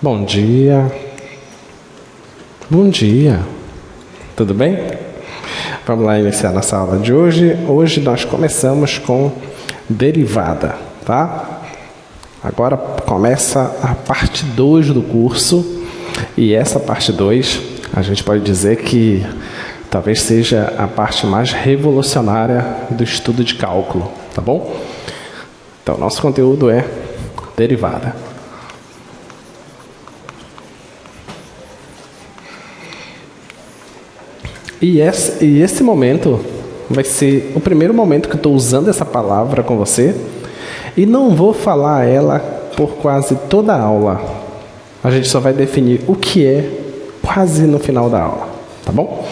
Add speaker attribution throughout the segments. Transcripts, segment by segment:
Speaker 1: Bom dia. Bom dia. Tudo bem? Vamos lá iniciar nossa aula de hoje. Hoje nós começamos com derivada, tá? Agora começa a parte 2 do curso. E essa parte 2, a gente pode dizer que talvez seja a parte mais revolucionária do estudo de cálculo, tá bom? Então, nosso conteúdo é derivada. E esse momento vai ser o primeiro momento que eu estou usando essa palavra com você. E não vou falar ela por quase toda a aula. A gente só vai definir o que é quase no final da aula, tá bom?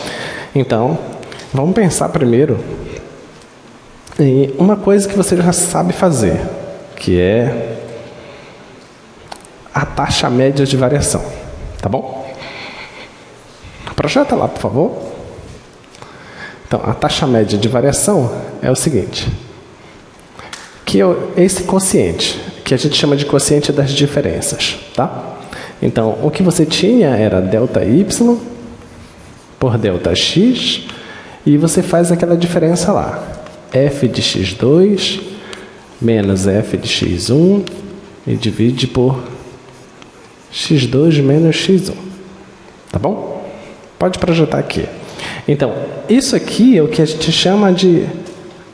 Speaker 1: Então, vamos pensar primeiro em uma coisa que você já sabe fazer, que é a taxa média de variação, tá bom? Projeta lá, por favor. Então, a taxa média de variação é o seguinte, que é esse quociente, que a gente chama de quociente das diferenças, tá? Então, o que você tinha era ΔY por ΔX, e você faz aquela diferença lá, f de x2 menos f de x1, e divide por x2 menos x1, tá bom? Pode projetar aqui. Então, isso aqui é o que a gente chama de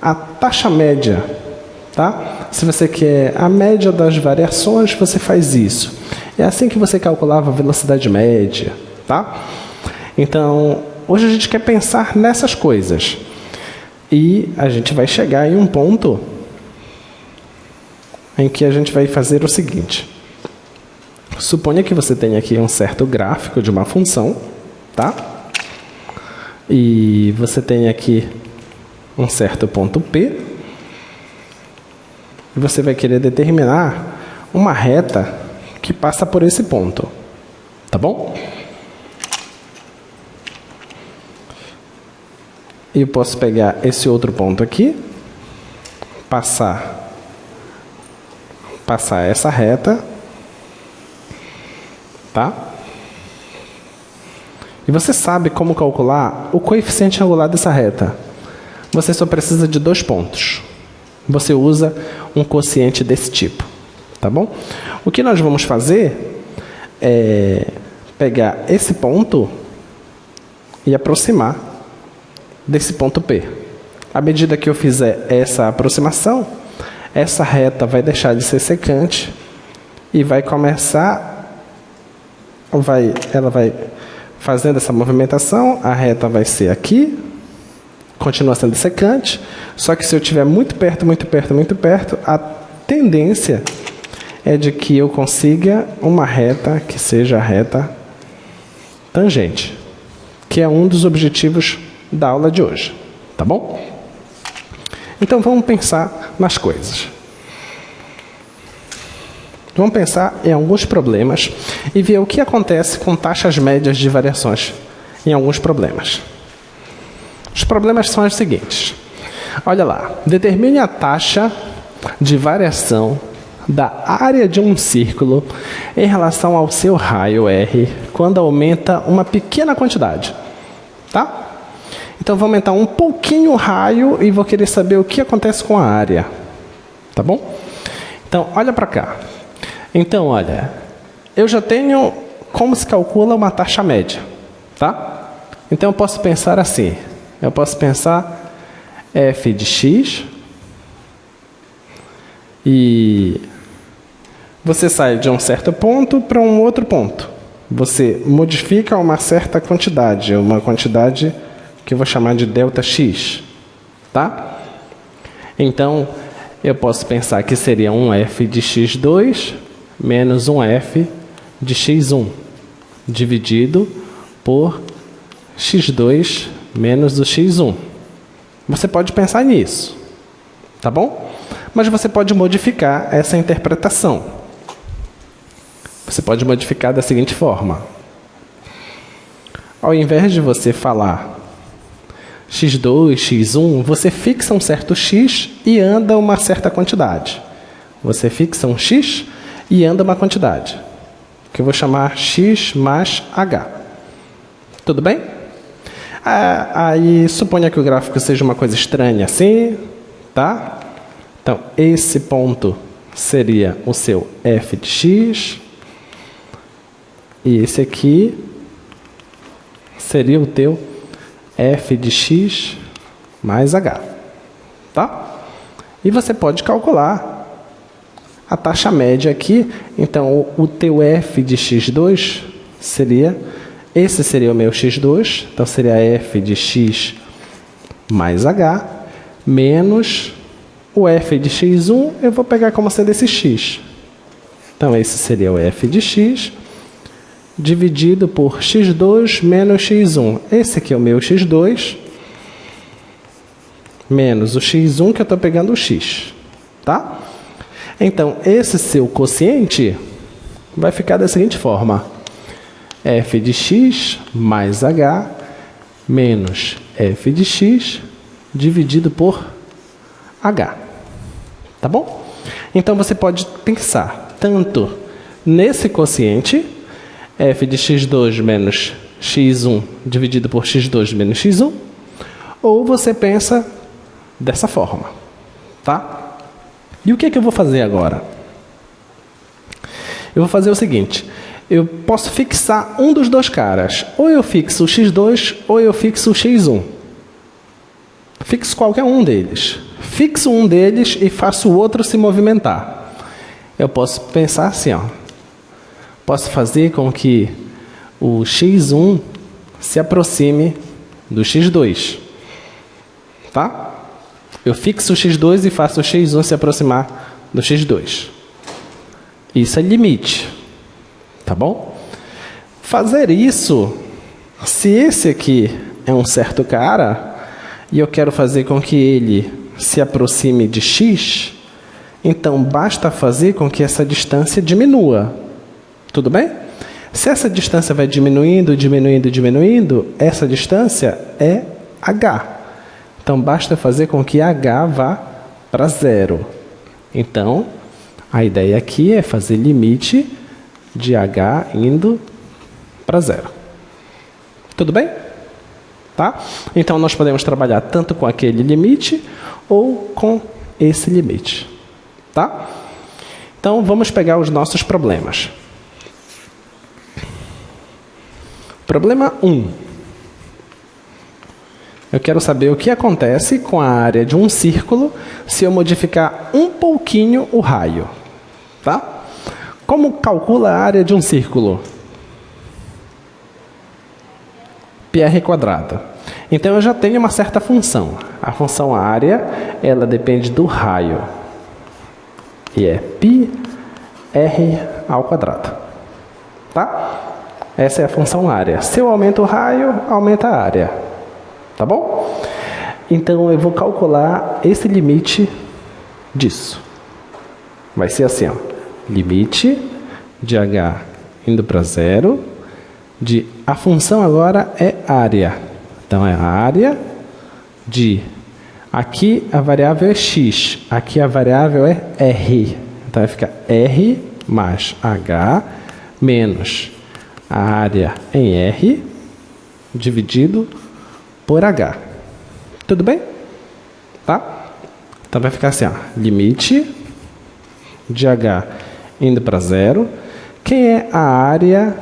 Speaker 1: a taxa média, tá? Se você quer a média das variações, você faz isso. É assim que você calculava a velocidade média, tá? Então, hoje a gente quer pensar nessas coisas. E a gente vai chegar em um ponto em que a gente vai fazer o seguinte. Suponha que você tenha aqui um certo gráfico de uma função, tá? E você tem aqui um certo ponto P. E você vai querer determinar uma reta que passa por esse ponto. Tá bom? E eu posso pegar esse outro ponto aqui, passar essa reta, tá? E você sabe como calcular o coeficiente angular dessa reta. Você só precisa de 2 pontos. Você usa um quociente desse tipo, tá bom? O que nós vamos fazer é pegar esse ponto e aproximar desse ponto P. À medida que eu fizer essa aproximação, essa reta vai deixar de ser secante e vai começar, ela vai fazendo essa movimentação, a reta vai ser aqui, continua sendo secante, só que se eu estiver muito perto, muito perto, muito perto, a tendência é de que eu consiga uma reta que seja a reta tangente, que é um dos objetivos da aula de hoje, tá bom? Então vamos pensar nas coisas. Vamos pensar em alguns problemas e ver o que acontece com taxas médias de variações em alguns problemas. Os problemas são os seguintes. Olha lá, determine a taxa de variação da área de um círculo em relação ao seu raio R quando aumenta uma pequena quantidade, tá? Então vou aumentar um pouquinho o raio e vou querer saber o que acontece com a área, tá bom? Então olha para cá. Então, olha, eu já tenho como se calcula uma taxa média, tá? Então, eu posso pensar assim. Eu posso pensar f de x e você sai de um certo ponto para um outro ponto. Você modifica uma certa quantidade, uma quantidade que eu vou chamar de ΔX, tá? Então, eu posso pensar que seria um f de x2 menos um f de x1, dividido por x2 menos o x1. Você pode pensar nisso, tá bom? Mas você pode modificar essa interpretação. Você pode modificar da seguinte forma. Ao invés de você falar x2, x1, você fixa um certo x e anda uma certa quantidade. Você fixa um x e anda uma quantidade. O que eu vou chamar x mais h. Tudo bem? Aí suponha que o gráfico seja uma coisa estranha assim, tá? Então, esse ponto seria o seu f de x, e esse aqui seria o teu f de x mais h, tá? E você pode calcular a taxa média aqui. Então, o teu f de x2 seria, esse seria o meu x2, então seria f de x mais h, menos o f de x1, eu vou pegar como sendo esse x. Então, esse seria o f de x, dividido por x2 menos x1. Esse aqui é o meu x2, menos o x1, que eu estou pegando o x, tá? Então, esse seu quociente vai ficar da seguinte forma: f de x mais h menos f de x dividido por h. Tá bom? Então, você pode pensar tanto nesse quociente, f de x2 menos x1 dividido por x2 menos x1, ou você pensa dessa forma, tá? E o que é que eu vou fazer agora? Eu vou fazer o seguinte: eu posso fixar um dos dois caras. Ou eu fixo o x2, ou eu fixo o x1. Fixo qualquer um deles. Fixo um deles e faço o outro se movimentar. Eu posso pensar assim, ó. Posso fazer com que o x1 se aproxime do x2. Tá? Eu fixo o x2 e faço o x1 se aproximar do x2. Isso é limite. Tá bom? Fazer isso, se esse aqui é um certo cara, e eu quero fazer com que ele se aproxime de x, então basta fazer com que essa distância diminua. Tudo bem? Se essa distância vai diminuindo, diminuindo, diminuindo, essa distância é h. Então, basta fazer com que h vá para zero. Então, a ideia aqui é fazer limite de h indo para zero. Tudo bem? Tá? Então, nós podemos trabalhar tanto com aquele limite ou com esse limite. Tá? Então, vamos pegar os nossos problemas. Problema 1. Eu quero saber o que acontece com a área de um círculo se eu modificar um pouquinho o raio. Tá? Como calcula a área de um círculo? πr². Então, eu já tenho uma certa função. A função área, ela depende do raio. E é πr². Tá? Essa é a função área. Se eu aumento o raio, aumenta a área. Tá bom? Então, eu vou calcular esse limite disso. Vai ser assim, ó. Limite de h indo para zero. A função agora é área. Então, é a área de... Aqui a variável é x. Aqui a variável é r. Então, vai ficar r mais h menos a área em r dividido por h. Tudo bem? Tá? Então, vai ficar assim, ó. Limite de h indo para zero. Quem é a área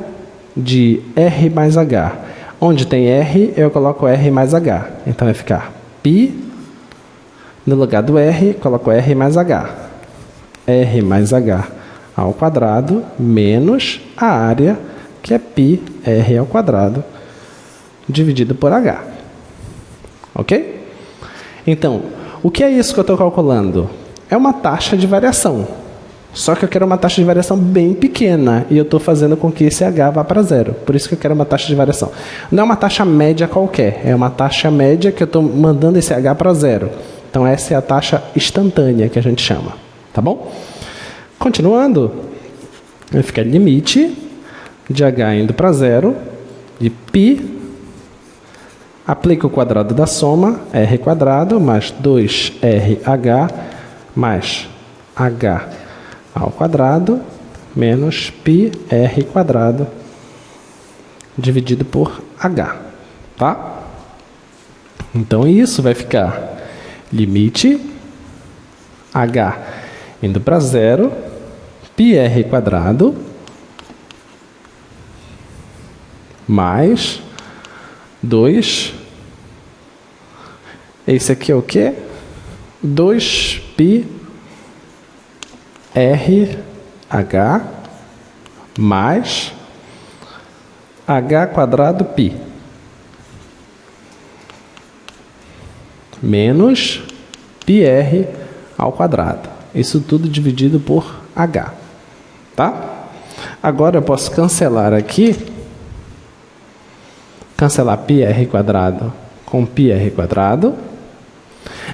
Speaker 1: de r mais h? Onde tem r, eu coloco r mais h. Então, vai ficar π. No lugar do r, coloco r mais h. r mais h ao quadrado menos a área, que é πr² dividido por h. Ok? Então, o que é isso que eu estou calculando? É uma taxa de variação. Só que eu quero uma taxa de variação bem pequena. E eu estou fazendo com que esse h vá para zero. Por isso que eu quero uma taxa de variação. Não é uma taxa média qualquer. É uma taxa média que eu estou mandando esse h para zero. Então, essa é a taxa instantânea que a gente chama. Tá bom? Continuando, vai ficar limite de h indo para zero de π. Aplica o quadrado da soma, r² mais 2rh mais h ao quadrado menos πr² dividido por h, tá? Então isso vai ficar limite h indo para zero, πr² mais 2, esse aqui é o quê? 2πrh mais h² π menos πr². Isso tudo dividido por h, tá? Agora eu posso cancelar aqui, cancelar πr² com πr².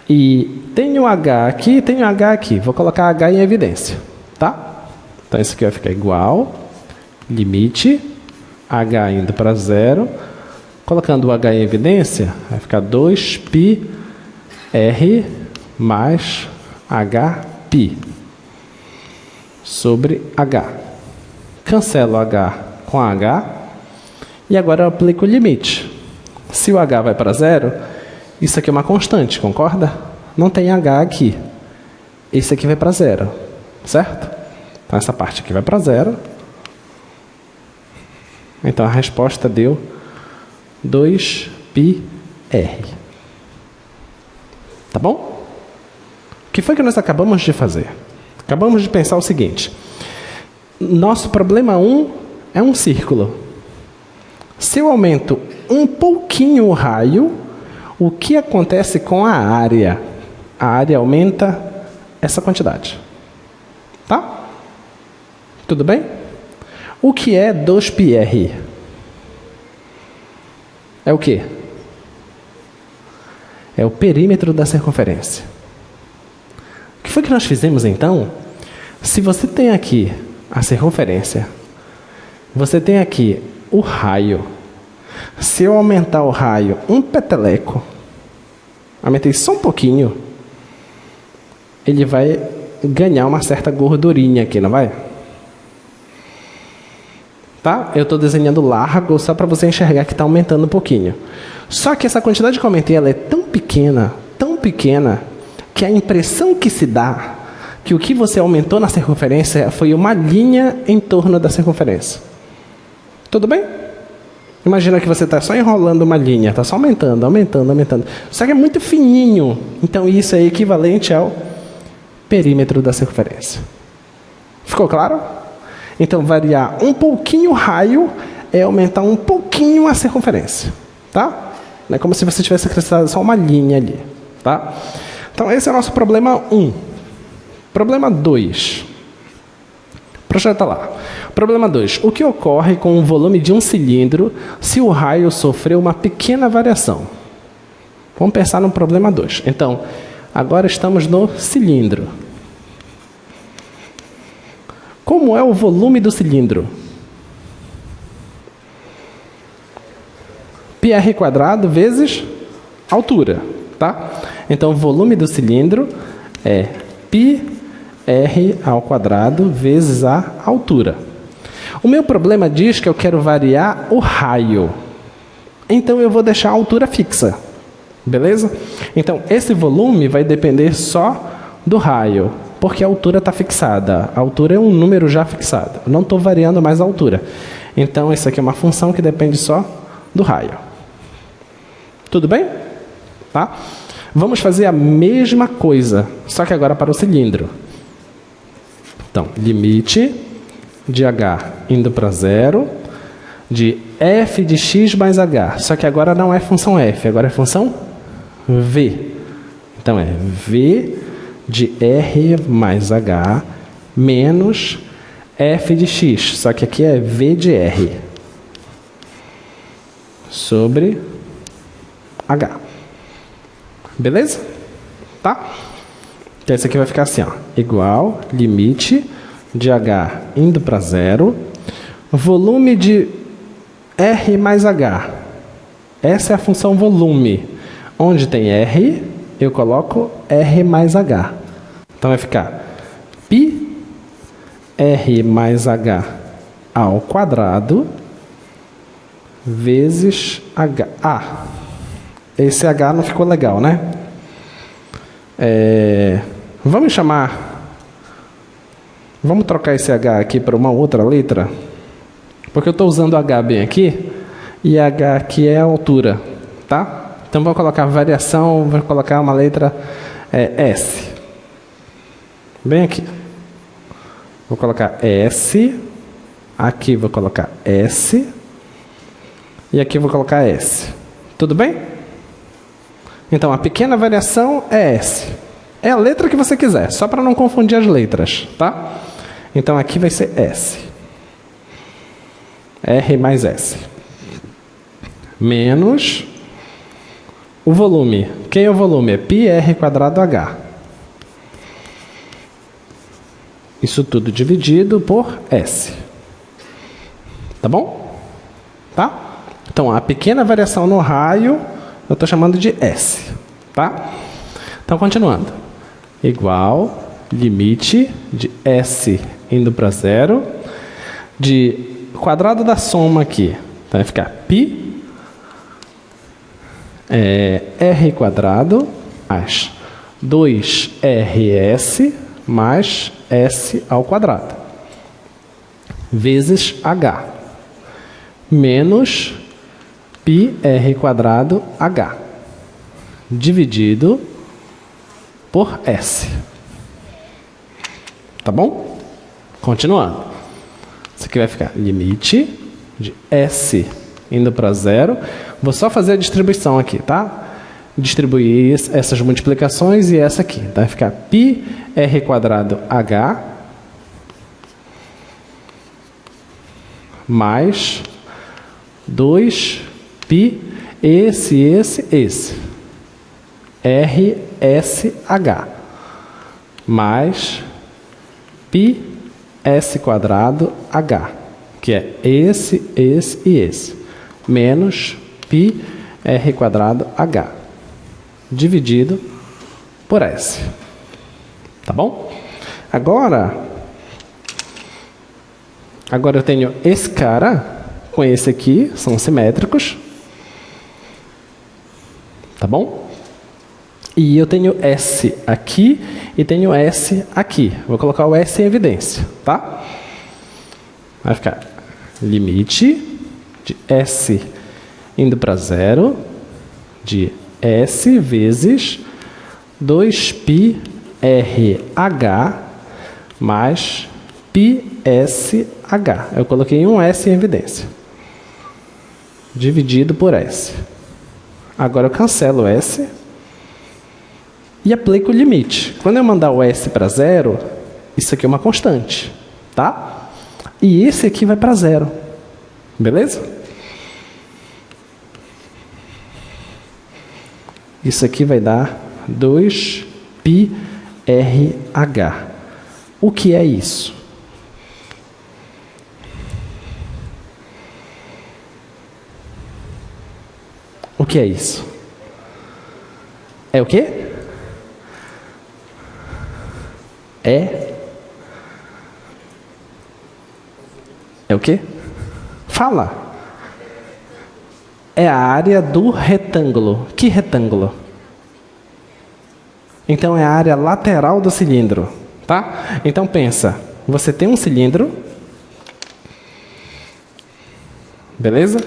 Speaker 1: E tenho h aqui, tenho h aqui. Vou colocar h em evidência, tá? Então isso aqui vai ficar igual, limite, h indo para zero. Colocando o h em evidência, vai ficar 2πr mais hπ sobre h. Cancelo h com h. E agora eu aplico o limite. Se o h vai para zero, isso aqui é uma constante, concorda? Não tem h aqui. Esse aqui vai para zero, certo? Então essa parte aqui vai para zero. Então a resposta deu 2πr. Tá bom? O que foi que nós acabamos de fazer? Acabamos de pensar o seguinte. Nosso problema 1 é um círculo. Se eu aumento um pouquinho o raio, o que acontece com a área? A área aumenta essa quantidade. Tá? Tudo bem? O que é 2πr? É o quê? É o perímetro da circunferência. O que foi que nós fizemos então? Se você tem aqui a circunferência, você tem aqui o raio. Se eu aumentar o raio um peteleco, aumentei só um pouquinho, ele vai ganhar uma certa gordurinha aqui, não vai? Tá? Eu estou desenhando largo só para você enxergar que está aumentando um pouquinho. Só que essa quantidade que eu aumentei, ela é tão pequena, que a impressão que se dá que o que você aumentou na circunferência foi uma linha em torno da circunferência. Tudo bem? Imagina que você está só enrolando uma linha, está só aumentando. Só que é muito fininho. Então isso é equivalente ao perímetro da circunferência. Ficou claro? Então variar um pouquinho o raio é aumentar um pouquinho a circunferência. Tá? É como se você tivesse acrescentado só uma linha ali. Tá? Então esse é o nosso problema 1. Problema 2. Projeta lá. Problema 2. O que ocorre com o volume de um cilindro se o raio sofreu uma pequena variação? Vamos pensar no problema 2. Então, agora estamos no cilindro. Como é o volume do cilindro? πr² vezes altura. Tá? Então, o volume do cilindro é πr² vezes a altura. O meu problema diz que eu quero variar o raio. Então, eu vou deixar a altura fixa. Beleza? Então, esse volume vai depender só do raio, porque a altura está fixada. A altura é um número já fixado. Eu não estou variando mais a altura. Então, isso aqui é uma função que depende só do raio. Tudo bem? Tá? Vamos fazer a mesma coisa, só que agora para o cilindro. Então, limite de h indo para zero, de f de x mais h. Só que agora não é função f, agora é função v. Então, é v de r mais h menos f de x. Só que aqui é v de r sobre h. Beleza? Tá? Então, esse aqui vai ficar assim, ó, igual limite de h indo para zero, volume de r mais h. Essa é a função volume. Onde tem r, eu coloco r mais h. Então, vai ficar π R mais H ao quadrado vezes H. Ah, esse H não ficou legal, né? Vamos trocar esse H aqui para uma outra letra, porque eu estou usando H bem aqui, e H aqui é a altura, tá? Então vou colocar variação, vou colocar uma letra S. Bem aqui. Vou colocar S, aqui vou colocar S, e aqui vou colocar S. Tudo bem? Então a pequena variação é S. É a letra que você quiser, só para não confundir as letras, tá? Então aqui vai ser S. R mais S. Menos o volume. Quem é o volume? É πr quadrado H. Isso tudo dividido por S. Tá bom? Tá? Então, a pequena variação no raio, eu estou chamando de S. Tá? Então, continuando. Igual, limite de S indo para zero, de quadrado da soma aqui. Então, vai ficar π r quadrado mais 2rs mais S ao quadrado, vezes H, menos πr quadrado H, dividido por S. Tá bom? Continuando. Isso aqui vai ficar limite de S indo para zero. Vou só fazer a distribuição aqui, tá? Distribuir essas multiplicações e essa aqui. Então vai ficar πr quadrado H mais 2π esse RSH mais πs quadrado H, que é esse e esse, menos πr quadrado H, dividido por S. Tá bom? Agora eu tenho esse cara com esse aqui, são simétricos. Tá bom? E eu tenho S aqui e tenho S aqui. Vou colocar o S em evidência, tá? Vai ficar limite de S indo para zero, de S vezes 2πrh mais πsh. Eu coloquei um S em evidência. Dividido por S. Agora eu cancelo o S e aplico o limite. Quando eu mandar o S para zero, isso aqui é uma constante, tá? E esse aqui vai para zero. Beleza? Isso aqui vai dar 2πrh. O que é isso? O que é isso? É o quê? É o quê? Fala. É a área do retângulo. Que retângulo? Então é a área lateral do cilindro, tá? Então pensa, você tem um cilindro, beleza?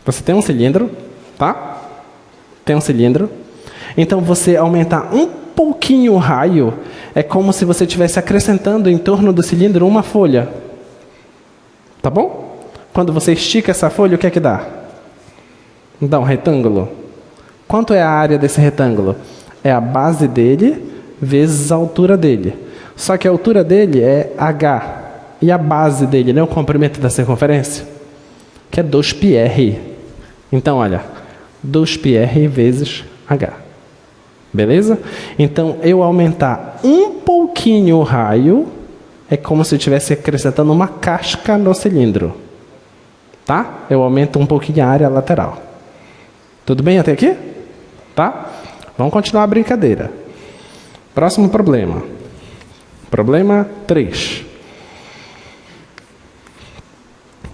Speaker 1: Você tem um cilindro, tá? Tem um cilindro. Então você aumentar um pouquinho o raio é como se você estivesse acrescentando em torno do cilindro uma folha. Tá bom? Quando você estica essa folha, o que é que dá? Dá um retângulo. Quanto é a área desse retângulo? É a base dele vezes a altura dele. Só que a altura dele é H. E a base dele, né, o comprimento da circunferência? Que é 2πr. Então, olha, 2πr vezes H. Beleza? Então, eu aumentar um pouquinho o raio é como se eu estivesse acrescentando uma casca no cilindro. Tá? Eu aumento um pouquinho a área lateral. Tudo bem até aqui? Tá? Vamos continuar a brincadeira. Próximo problema. Problema 3.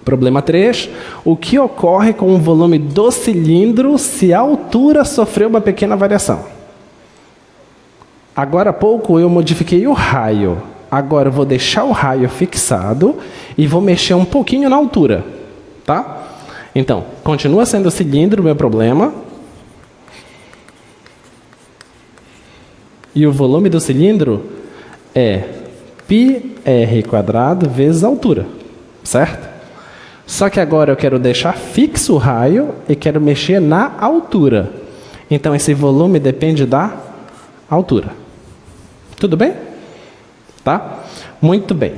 Speaker 1: Problema 3. O que ocorre com o volume do cilindro se a altura sofreu uma pequena variação? Agora há pouco eu modifiquei o raio. Agora eu vou deixar o raio fixado e vou mexer um pouquinho na altura. Tá? Então, continua sendo o cilindro o meu problema. E o volume do cilindro é πr² vezes a altura. Certo? Só que agora eu quero deixar fixo o raio e quero mexer na altura. Então, esse volume depende da altura. Tudo bem? Tá? Muito bem.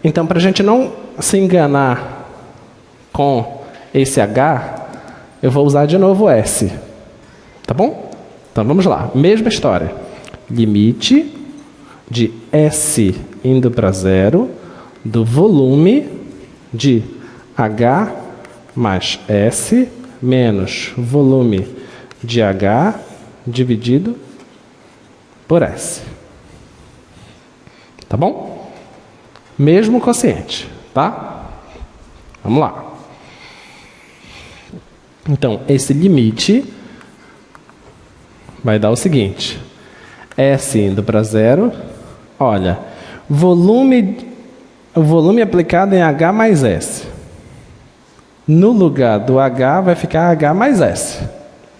Speaker 1: Então, para a gente não se enganar com esse H, eu vou usar de novo o S. Tá bom? Então, vamos lá. Mesma história. Limite de S indo para zero do volume de H mais S menos volume de H dividido por S. Tá bom? Mesmo quociente, tá? Vamos lá. Então, esse limite vai dar o seguinte. S indo para zero. Olha, o volume aplicado em H mais S. No lugar do H vai ficar H mais S.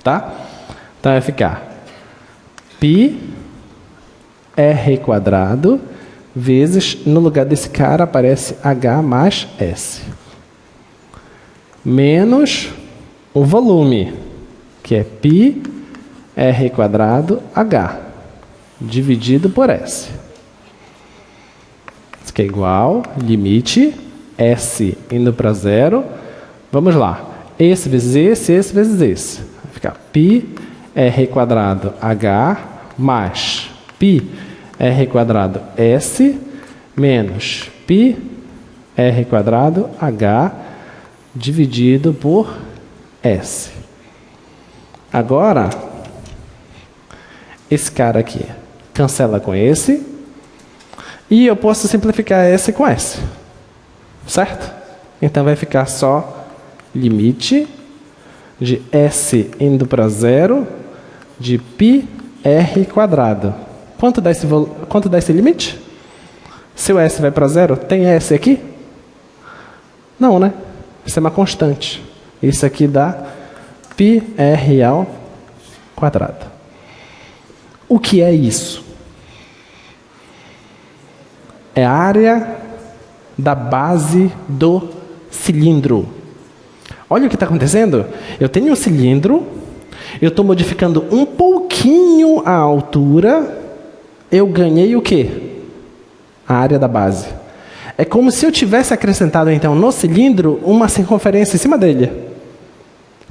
Speaker 1: Tá? Então vai ficar πr² vezes, no lugar desse cara aparece H mais S. Menos o volume, que é πr² H, dividido por S. Isso aqui é igual, limite, S indo para zero. Vamos lá. Esse vezes esse vezes esse. Vai ficar πr² H mais πr² S menos πr² H dividido por S. Agora, esse cara aqui cancela com esse. E eu posso simplificar S com S. Certo? Então vai ficar só limite de S indo para zero de πr². Quanto dá esse limite? Se o S vai para zero, tem S aqui? Não, né? Isso é uma constante. Isso aqui dá πr². O que é isso? É a área da base do cilindro. Olha o que está acontecendo. Eu tenho um cilindro, eu estou modificando um pouquinho a altura, eu ganhei o quê? A área da base. É como se eu tivesse acrescentado, então, no cilindro, uma circunferência em cima dele.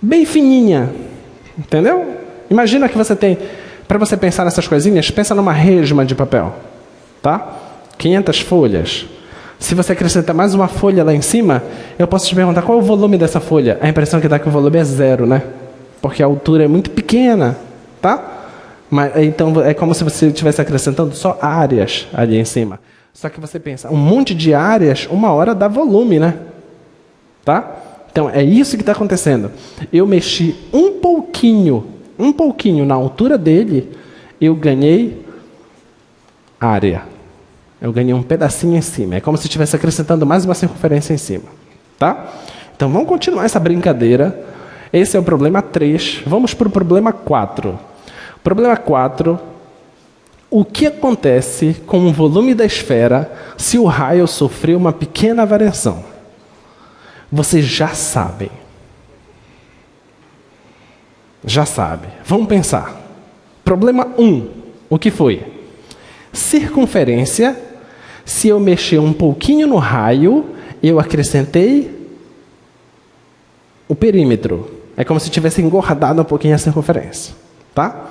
Speaker 1: Bem fininha. Entendeu? Imagina que você tem, para você pensar nessas coisinhas, pensa numa resma de papel. Tá? 500 folhas. Se você acrescentar mais uma folha lá em cima, eu posso te perguntar qual é o volume dessa folha. A impressão que dá que o volume é zero, né? Porque a altura é muito pequena, tá? Mas, então é como se você estivesse acrescentando só áreas ali em cima. Só que você pensa, um monte de áreas, uma hora dá volume, né? Tá? Então é isso que está acontecendo. Eu mexi um pouquinho na altura dele, eu ganhei área. Eu ganhei um pedacinho em cima. É como se estivesse acrescentando mais uma circunferência em cima. Tá? Então vamos continuar essa brincadeira. Esse é o problema 3. Vamos para o problema 4. Problema 4. O que acontece com o volume da esfera se o raio sofreu uma pequena variação? Vocês já sabem. Já sabem. Vamos pensar. Problema 1. O que foi? Circunferência. Se eu mexer um pouquinho no raio, eu acrescentei o perímetro. É como se tivesse engordado um pouquinho a circunferência. Tá?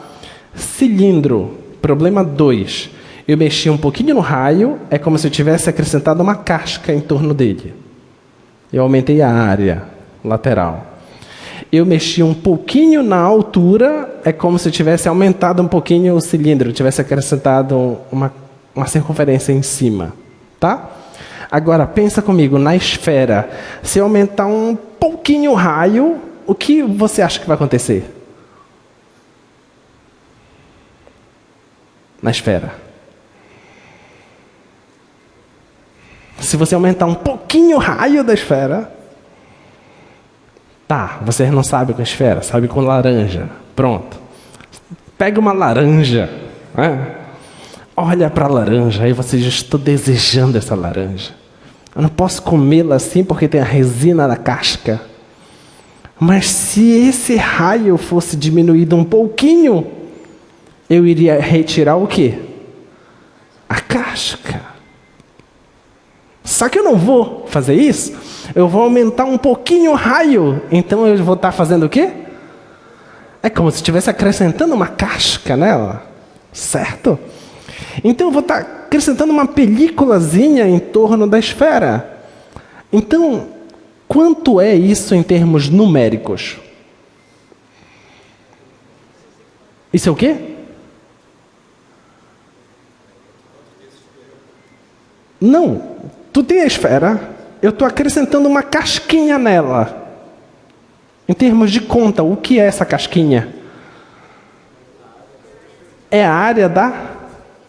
Speaker 1: Cilindro. Problema 2. Eu mexi um pouquinho no raio, é como se eu tivesse acrescentado uma casca em torno dele. Eu aumentei a área lateral. Eu mexi um pouquinho na altura, é como se eu tivesse aumentado um pouquinho o cilindro, tivesse acrescentado uma circunferência em cima. Tá? Agora, pensa comigo, na esfera, se eu aumentar um pouquinho o raio, o que você acha que vai acontecer? Na esfera. Se você aumentar um pouquinho o raio da esfera... Tá, vocês não sabem com esfera, sabe com laranja. Pronto. Pega uma laranja, né? Olha para a laranja, aí você já está desejando essa laranja. Eu não posso comê-la assim porque tem a resina na casca. Mas se esse raio fosse diminuído um pouquinho, eu iria retirar o quê? A casca. Só que eu não vou fazer isso. Eu vou aumentar um pouquinho o raio. Então eu vou estar fazendo o quê? É como se estivesse acrescentando uma casca nela. Certo? Então eu vou estar acrescentando uma películazinha em torno da esfera. Então, quanto é isso em termos numéricos? Isso é o quê? Não. Tu tem a esfera, eu estou acrescentando uma casquinha nela. Em termos de conta, o que é essa casquinha? É a área da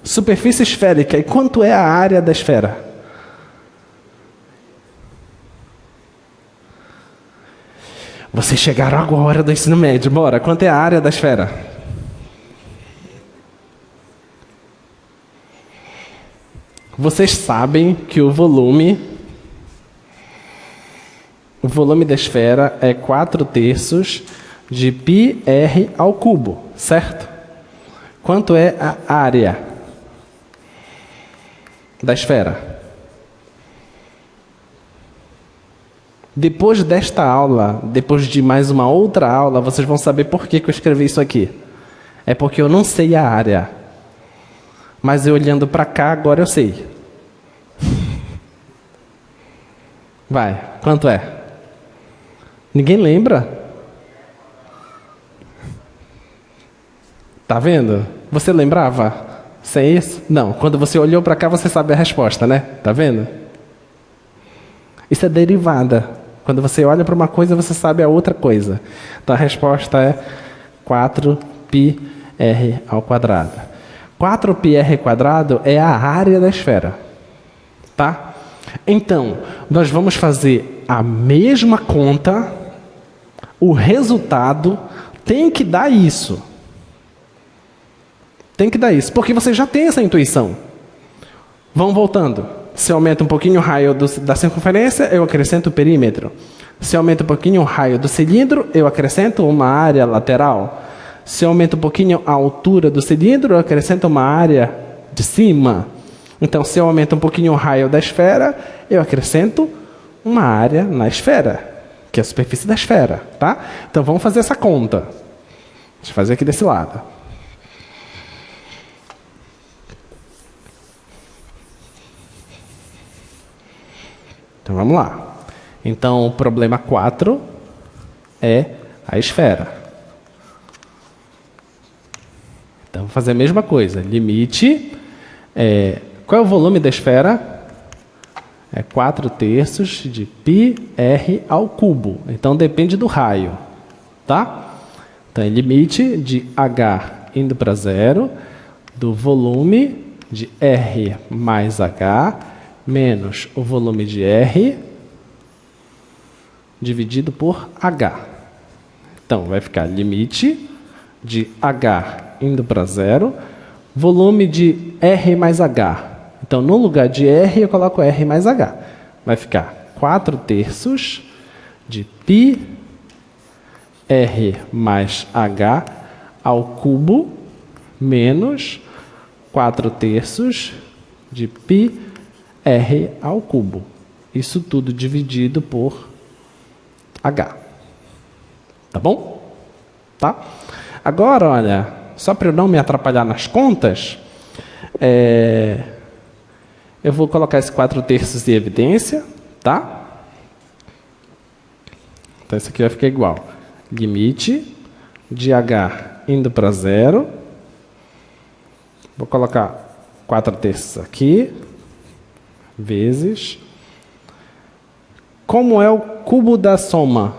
Speaker 1: superfície esférica. E quanto é a área da esfera? Vocês chegaram agora do ensino médio. Bora, quanto é a área da esfera? Vocês sabem que o volume da esfera é 4/3 de πr ao cubo, certo? Quanto é a área da esfera? Depois desta aula, depois de mais uma outra aula, vocês vão saber por que eu escrevi isso aqui. É porque eu não sei a área. Mas eu olhando para cá, agora eu sei. Vai, quanto é? Ninguém lembra? Tá vendo? Você lembrava? Sem isso? Não, quando você olhou para cá, você sabe a resposta, né? Tá vendo? Isso é derivada. Quando você olha para uma coisa, você sabe a outra coisa. Então a resposta é 4πr². 4πr² é a área da esfera. Tá? Então, nós vamos fazer a mesma conta, o resultado tem que dar isso. Tem que dar isso, porque você já tem essa intuição. Vamos voltando. Se aumenta um pouquinho o raio da circunferência, eu acrescento o perímetro. Se aumenta um pouquinho o raio do cilindro, eu acrescento uma área lateral. Se aumenta um pouquinho a altura do cilindro, eu acrescento uma área de cima. Então, se eu aumento um pouquinho o raio da esfera, eu acrescento uma área na esfera, que é a superfície da esfera, tá? Então, vamos fazer essa conta. Deixa eu fazer aqui desse lado. Então, vamos lá. Então, o problema 4 é a esfera. Então, vou fazer a mesma coisa. Limite. Qual é o volume da esfera? É 4/3 de πr². Então, depende do raio. Tá? Então, é limite de h indo para 0 do volume de R mais H menos o volume de R dividido por H. Então, vai ficar limite de H indo para 0, volume de R mais H. Então, no lugar de R, eu coloco R mais H. Vai ficar 4/3 de πr mais H ao cubo menos 4/3 de πr ao cubo. Isso tudo dividido por H. Tá bom? Tá? Agora, olha, só para eu não me atrapalhar nas contas, eu vou colocar esse 4/3 em evidência, tá? Então, isso aqui vai ficar igual. Limite de H indo para 0. Vou colocar 4/3 aqui, vezes Como é o cubo da soma?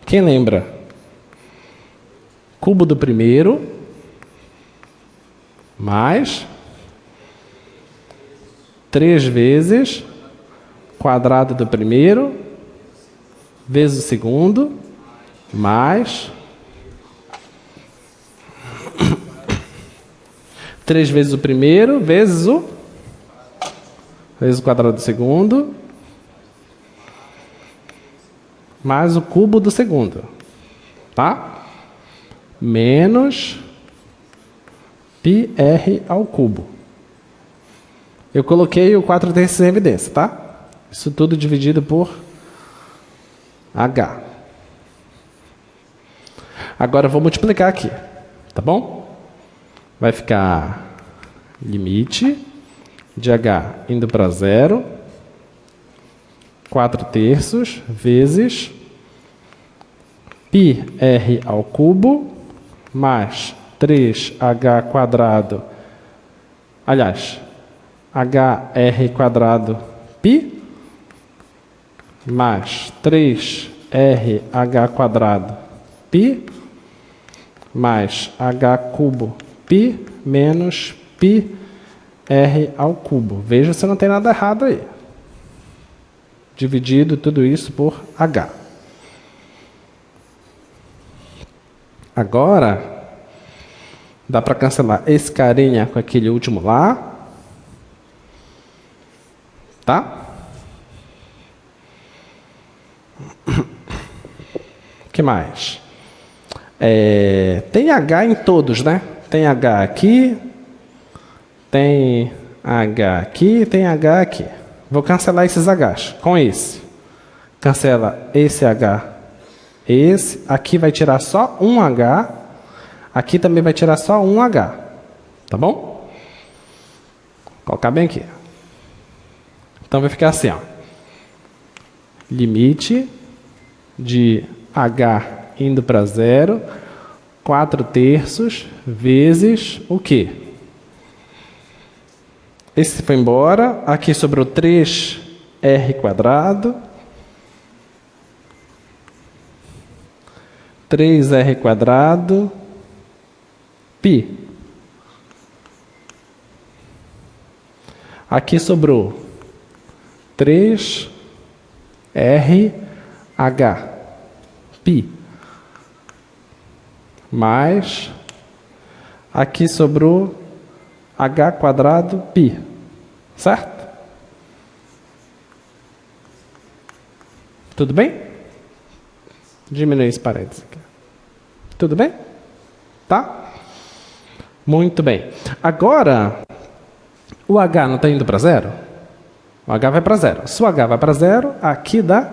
Speaker 1: Quem lembra? Cubo do primeiro mais 3 vezes quadrado do primeiro vezes o segundo mais 3 vezes o primeiro vezes o quadrado do segundo mais o cubo do segundo, tá? Menos πr ao cubo. Eu coloquei o 4/3 em evidência, tá? Isso tudo dividido por h. Agora eu vou multiplicar aqui, tá bom? Vai ficar limite de h indo para 0, 4/3 vezes πr ao cubo mais 3h quadrado, aliás, hr quadrado π mais 3rh quadrado π mais h cubo π menos πr ao cubo. Veja se não tem nada errado aí. Dividido tudo isso por h. Agora, dá para cancelar esse carinha com aquele último lá. Tá? O que mais? Tem h em todos, né? Tem h aqui, tem h aqui, tem h aqui. Vou cancelar esses h's com esse. Cancela esse h, esse. Aqui vai tirar só um h. Aqui também vai tirar só um h. Tá bom? Vou colocar bem aqui. Então vai ficar assim, ó. Limite de h indo para 0, 4/3 vezes o quê? Esse foi embora. Aqui sobrou 3r quadrado. 3r quadrado π. Aqui sobrou 3rh π. Mais, aqui sobrou h quadrado π. Certo? Tudo bem? Diminui esse parênteses aqui. Tudo bem? Tá? Muito bem. Agora, o h não está indo para 0? O h vai para 0. Se o h vai para 0, aqui dá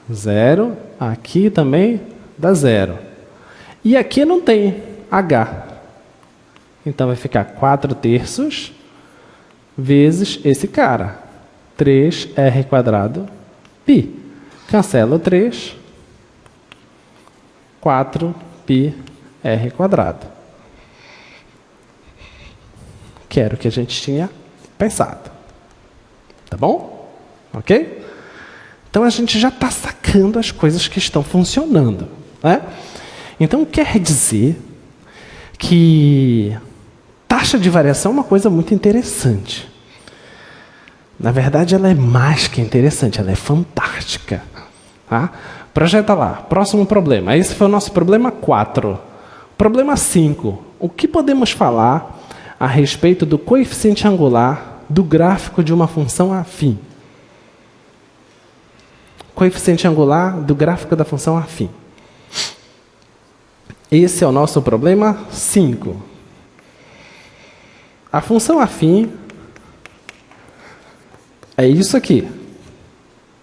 Speaker 1: 0. Aqui também dá 0. E aqui não tem h. Então vai ficar 4/3 vezes esse cara. 3r quadrado π. Cancela o 3. 4πr quadrado. Que era o que a gente tinha pensado. Tá bom? Ok? Então a gente já está sacando as coisas que estão funcionando, né? Então quer dizer que taxa de variação é uma coisa muito interessante. Na verdade, ela é mais que interessante, ela é fantástica. Tá? Projeta lá, próximo problema. Esse foi o nosso problema 4. Problema 5. O que podemos falar a respeito do coeficiente angular do gráfico de uma função afim? Coeficiente angular do gráfico da função afim. Esse é o nosso problema 5. A função afim é isso aqui.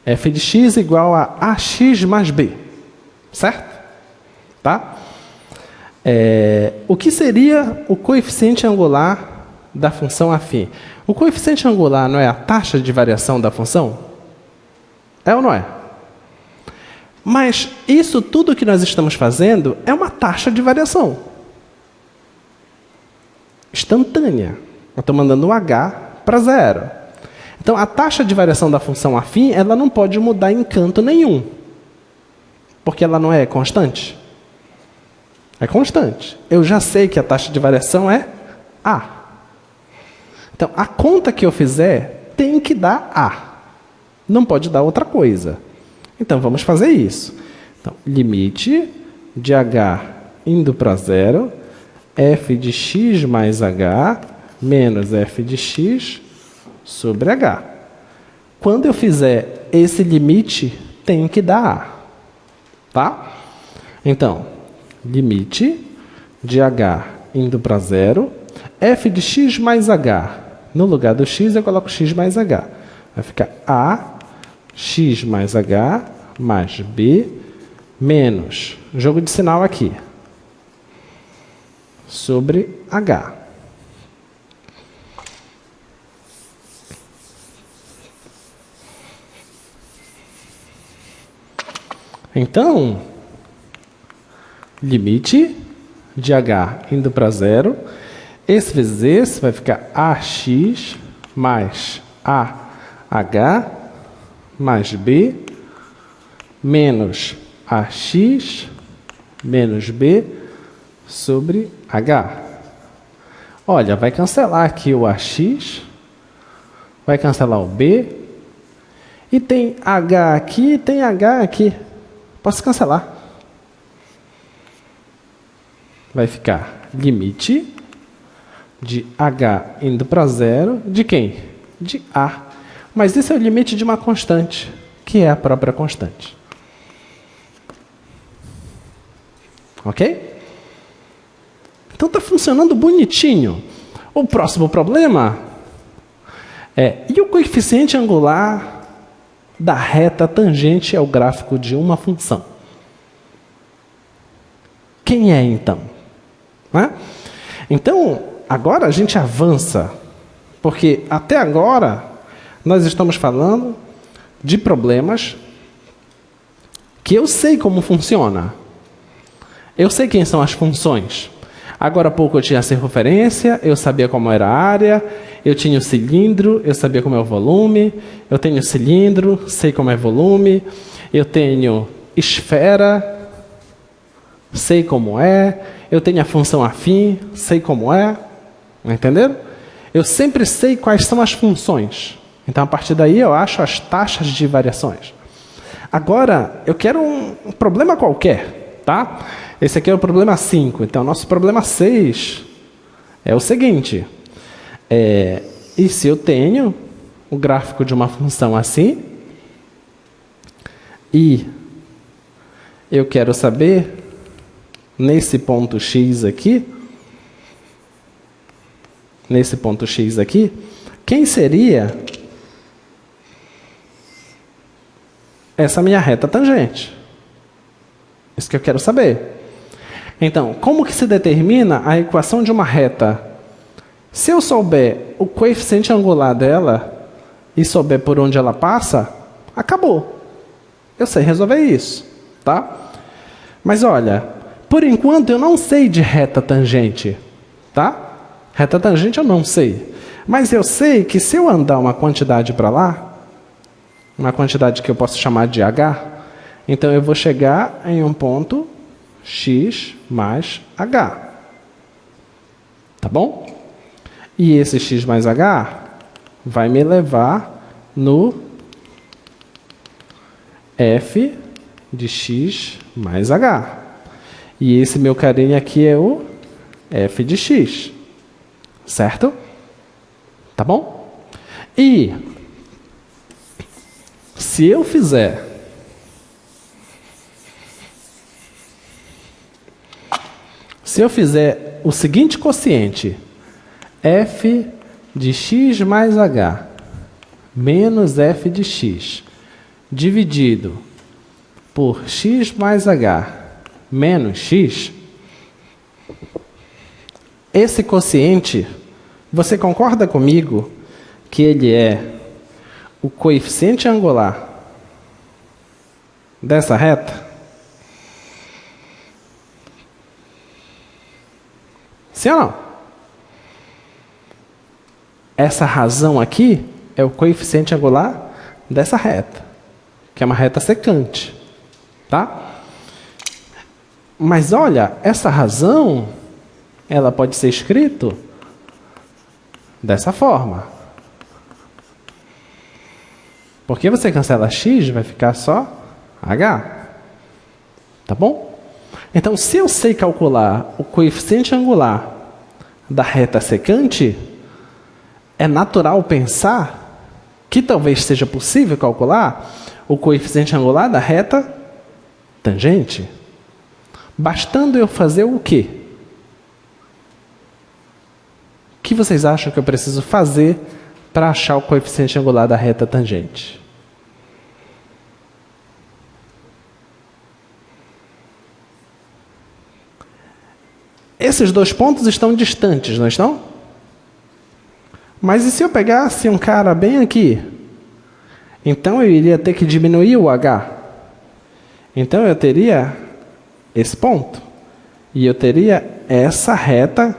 Speaker 1: f de x igual a ax mais b. Certo? Tá? O que seria o coeficiente angular da função afim? O coeficiente angular não é a taxa de variação da função? É ou não é? Mas isso tudo que nós estamos fazendo é uma taxa de variação instantânea. Eu estou mandando um h para 0. Então, a taxa de variação da função afim, ela não pode mudar em canto nenhum. Porque ela não é constante. É constante. Eu já sei que a taxa de variação é A. Então, a conta que eu fizer tem que dar A. Não pode dar outra coisa. Então, vamos fazer isso. Então, limite de h indo para zero, f de x mais h menos f de x sobre h. Quando eu fizer esse limite, tem que dar A. Tá? Então, limite de h indo para zero, f de x mais h. No lugar do x, eu coloco x mais h. Vai ficar a x mais h mais b menos, jogo de sinal aqui, sobre h. Então, limite de h indo para zero, esse vezes esse vai ficar ax mais ah mais b menos ax menos b sobre h. Olha, vai cancelar aqui o ax, vai cancelar o b, e tem h aqui e tem h aqui. Posso cancelar. Vai ficar limite de h indo para zero, de quem? De a. Mas esse é o limite de uma constante, que é a própria constante. Ok? Então está funcionando bonitinho. O próximo problema é, e o coeficiente angular da reta tangente ao gráfico de uma função? Quem é, então? Então, agora a gente avança, porque até agora nós estamos falando de problemas que eu sei como funciona. Eu sei quem são as funções. Agora há pouco eu tinha a circunferência, eu sabia como era a área, eu tinha o cilindro, eu sabia como é o volume, eu tenho cilindro, sei como é volume, eu tenho esfera, sei como é, eu tenho a função afim, sei como é, entenderam? Eu sempre sei quais são as funções. Então, a partir daí, eu acho as taxas de variações. Agora, eu quero um problema qualquer, tá? Esse aqui é o problema 5. Então, nosso problema 6 é o seguinte. E se eu tenho o gráfico de uma função assim, e eu quero saber, nesse ponto x aqui, quem seria essa minha reta tangente? Isso que eu quero saber. Então, como que se determina a equação de uma reta? Se eu souber o coeficiente angular dela e souber por onde ela passa, acabou. Eu sei resolver isso, tá? Mas olha, por enquanto eu não sei de reta tangente, tá? Reta tangente eu não sei. Mas eu sei que se eu andar uma quantidade para lá, uma quantidade que eu posso chamar de h, então eu vou chegar em um ponto x mais h. Tá bom? E esse x mais h vai me levar no f de x mais h. E esse meu carinha aqui é o f de x. Certo? Tá bom? E se eu fizer o seguinte quociente, f de x mais h menos f de x dividido por x mais h menos x, esse quociente, você concorda comigo que ele é o coeficiente angular dessa reta? Sim ou não? Essa razão aqui é o coeficiente angular dessa reta, que é uma reta secante. Tá? Mas olha, essa razão, ela pode ser escrito dessa forma. Porque você cancela x, vai ficar só h. Tá bom? Então, se eu sei calcular o coeficiente angular da reta secante, é natural pensar que talvez seja possível calcular o coeficiente angular da reta tangente. Bastando eu fazer o quê? O que vocês acham que eu preciso fazer para achar o coeficiente angular da reta tangente? Esses dois pontos estão distantes, não estão? Mas e se eu pegasse um cara bem aqui? Então eu iria ter que diminuir o h. Então eu teria esse ponto. E eu teria essa reta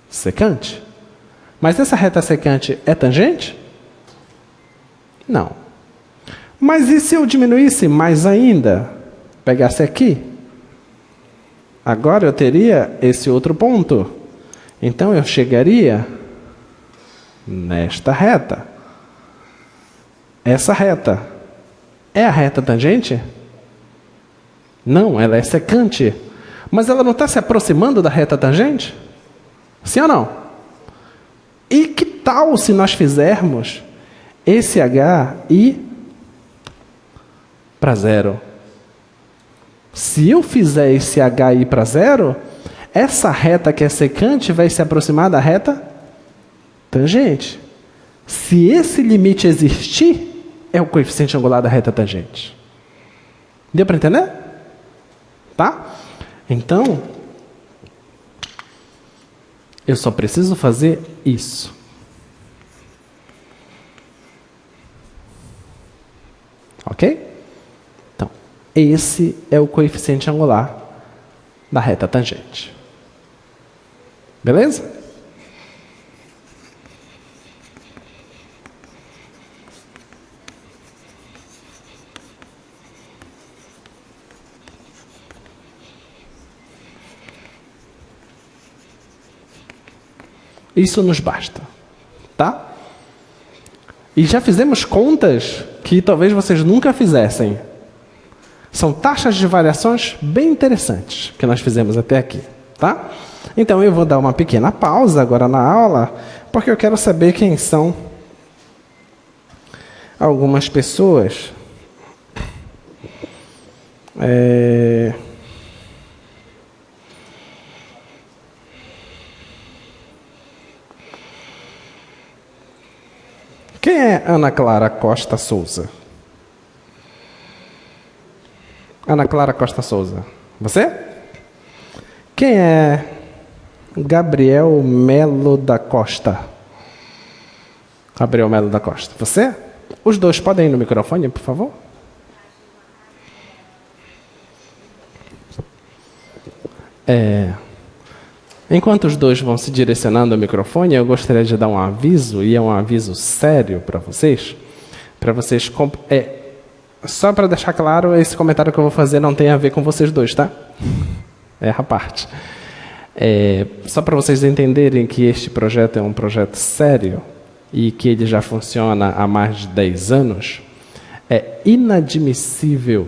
Speaker 1: secante. Mas essa reta secante é tangente? Não. Mas e se eu diminuísse mais ainda? Pegasse aqui? Agora eu teria esse outro ponto. Então eu chegaria nesta reta. Essa reta é a reta tangente? Não, ela é secante. Mas ela não está se aproximando da reta tangente? Sim ou não? E que tal se nós fizermos esse h ir para zero? Se eu fizer esse h ir para zero, essa reta que é secante vai se aproximar da reta tangente. Se esse limite existir, é o coeficiente angular da reta tangente. Deu para entender? Tá? Então, eu só preciso fazer isso. Ok? Então, esse é o coeficiente angular da reta tangente. Beleza? Isso nos basta, tá? E já fizemos contas que talvez vocês nunca fizessem. São taxas de variações bem interessantes que nós fizemos até aqui, tá? Então eu vou dar uma pequena pausa agora na aula, porque eu quero saber quem são algumas pessoas. Quem é Ana Clara Costa Souza? Ana Clara Costa Souza. Você? Quem é Gabriel Melo da Costa? Gabriel Melo da Costa. Você? Os dois podem ir no microfone, por favor? Enquanto os dois vão se direcionando ao microfone, eu gostaria de dar um aviso, e é um aviso sério para vocês. Só para deixar claro, esse comentário que eu vou fazer não tem a ver com vocês dois, tá? É a parte. Só para vocês entenderem que este projeto é um projeto sério e que ele já funciona há mais de 10 anos, é inadmissível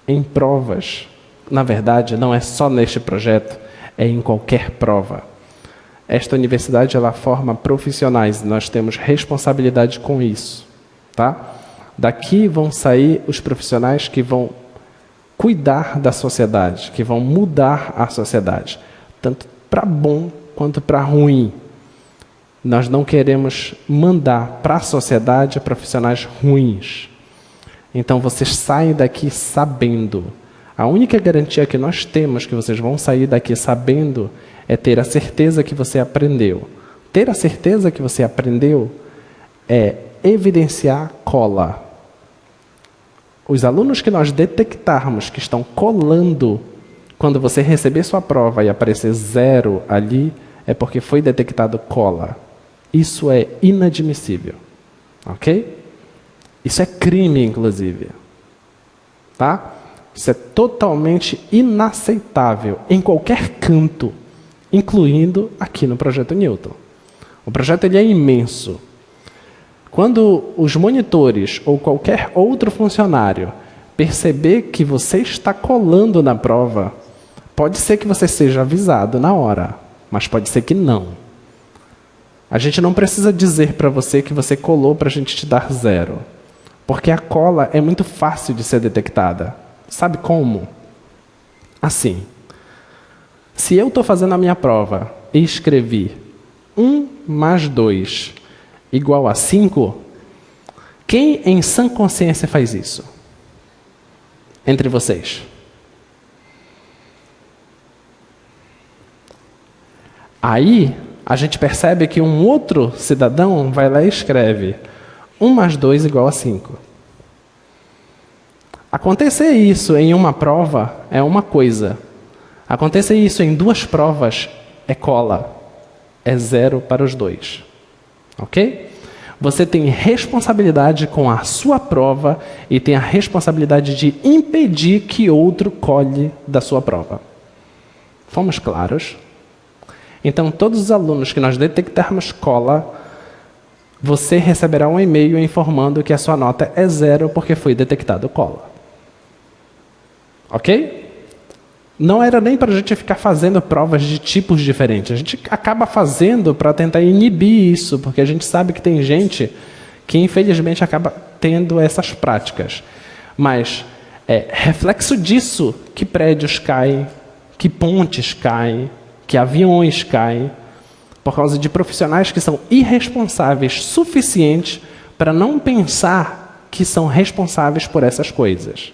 Speaker 1: em provas. Na verdade, não é só neste projeto, é em qualquer prova. Esta universidade, ela forma profissionais, nós temos responsabilidade com isso, tá? Daqui vão sair os profissionais que vão cuidar da sociedade, que vão mudar a sociedade, tanto para bom quanto para ruim. Nós não queremos mandar para a sociedade profissionais ruins. Então vocês saem daqui sabendo. A única garantia que nós temos que vocês vão sair daqui sabendo é ter a certeza que você aprendeu. Ter a certeza que você aprendeu é evidenciar cola. Os alunos que nós detectarmos que estão colando, quando você receber sua prova e aparecer 0 ali, é porque foi detectado cola. Isso é inadmissível. Ok? Isso é crime, inclusive. Tá? Isso é totalmente inaceitável em qualquer canto, incluindo aqui no Projeto Newton. O projeto ele é imenso. Quando os monitores ou qualquer outro funcionário perceber que você está colando na prova, pode ser que você seja avisado na hora, mas pode ser que não. A gente não precisa dizer para você que você colou para a gente te dar 0. Porque a cola é muito fácil de ser detectada. Sabe como? Assim. Se eu estou fazendo a minha prova e escrevi 1 mais 2 igual a 5, quem em sã consciência faz isso? Entre vocês. Aí, a gente percebe que um outro cidadão vai lá e escreve 1 mais 2 igual a 5. Acontecer isso em uma prova é uma coisa. Acontecer isso em 2 provas é cola. É 0 para os 2. Ok? Você tem responsabilidade com a sua prova e tem a responsabilidade de impedir que outro colhe da sua prova. Fomos claros? Então, todos os alunos que nós detectarmos cola, você receberá um e-mail informando que a sua nota é 0 porque foi detectado cola. Ok? Não era nem para a gente ficar fazendo provas de tipos diferentes. A gente acaba fazendo para tentar inibir isso, porque a gente sabe que tem gente que, infelizmente, acaba tendo essas práticas. Mas é reflexo disso que prédios caem, que pontes caem, que aviões caem, por causa de profissionais que são irresponsáveis suficientes para não pensar que são responsáveis por essas coisas.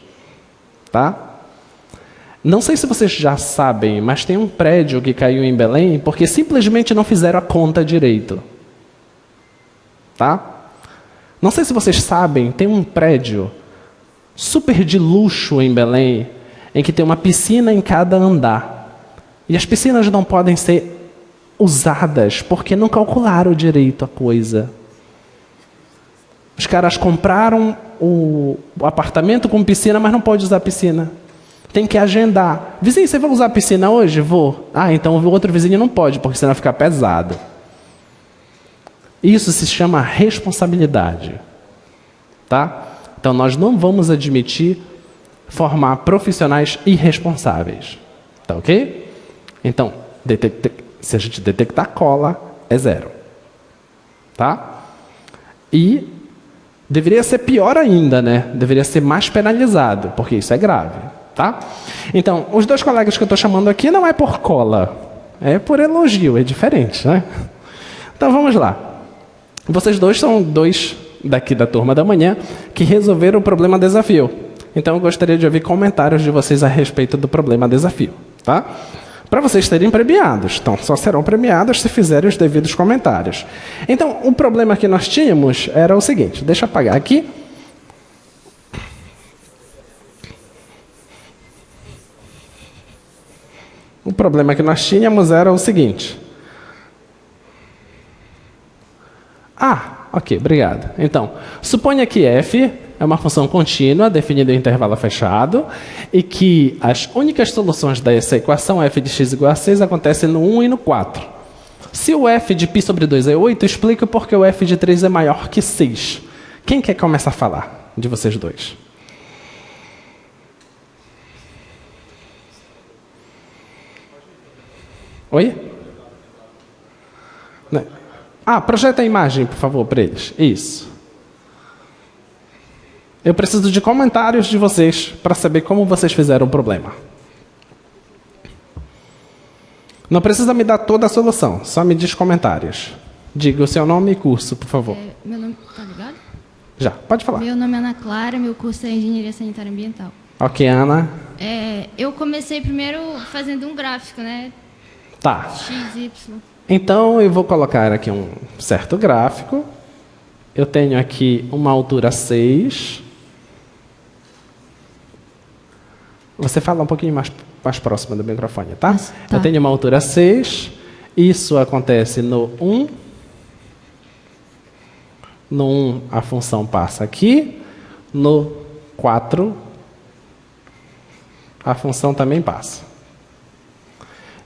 Speaker 1: Tá? Não sei se vocês já sabem, mas tem um prédio que caiu em Belém porque simplesmente não fizeram a conta direito. Tá? Não sei se vocês sabem, tem um prédio super de luxo em Belém, em que tem uma piscina em cada andar. E as piscinas não podem ser usadas porque não calcularam direito a coisa. Os caras compraram o apartamento com piscina, mas não pode usar a piscina. Tem que agendar. Vizinho, você vai usar a piscina hoje? Vou. Ah, então o outro vizinho não pode, porque senão vai ficar pesado. Isso se chama responsabilidade. Tá? Então nós não vamos admitir formar profissionais irresponsáveis. Tá ok? Então, se a gente detectar cola, é 0. Tá? E deveria ser pior ainda, né? Deveria ser mais penalizado, porque isso é grave. Tá? Então, os 2 colegas que eu estou chamando aqui não é por cola, é por elogio, é diferente, né? Então vamos lá. Vocês 2 são 2 daqui da turma da manhã que resolveram o problema desafio. Então eu gostaria de ouvir comentários de vocês a respeito do problema desafio. Tá? Para vocês serem premiados. Então, só serão premiados se fizerem os devidos comentários. Então, o problema que nós tínhamos era o seguinte. Deixa eu apagar aqui. O problema que nós tínhamos era o seguinte. Ok, obrigado. Então, suponha que f é uma função contínua definida em intervalo fechado e que as únicas soluções dessa equação f de x igual a 6 acontecem no 1 e no 4. Se o f de π sobre 2 é 8, explica por que o f de 3 é maior que 6. Quem quer começar a falar de vocês 2? Oi? Projeta a imagem, por favor, para eles. Isso. Eu preciso de comentários de vocês para saber como vocês fizeram o problema. Não precisa me dar toda a solução, só me diz comentários. Diga o seu nome e curso, por favor.
Speaker 2: Meu nome, tá ligado?
Speaker 1: Já, pode falar.
Speaker 2: Meu nome é Ana Clara, meu curso é Engenharia Sanitária Ambiental.
Speaker 1: Ok, Ana.
Speaker 2: Eu comecei primeiro fazendo um gráfico, né?
Speaker 1: Tá.
Speaker 2: X, Y.
Speaker 1: Então, eu vou colocar aqui um certo gráfico. Eu tenho aqui uma altura 6. Você fala um pouquinho mais próximo do microfone, tá?
Speaker 2: Tá.
Speaker 1: Eu tenho uma altura 6. Isso acontece no 1 No 1, a função passa aqui. No 4, a função também passa.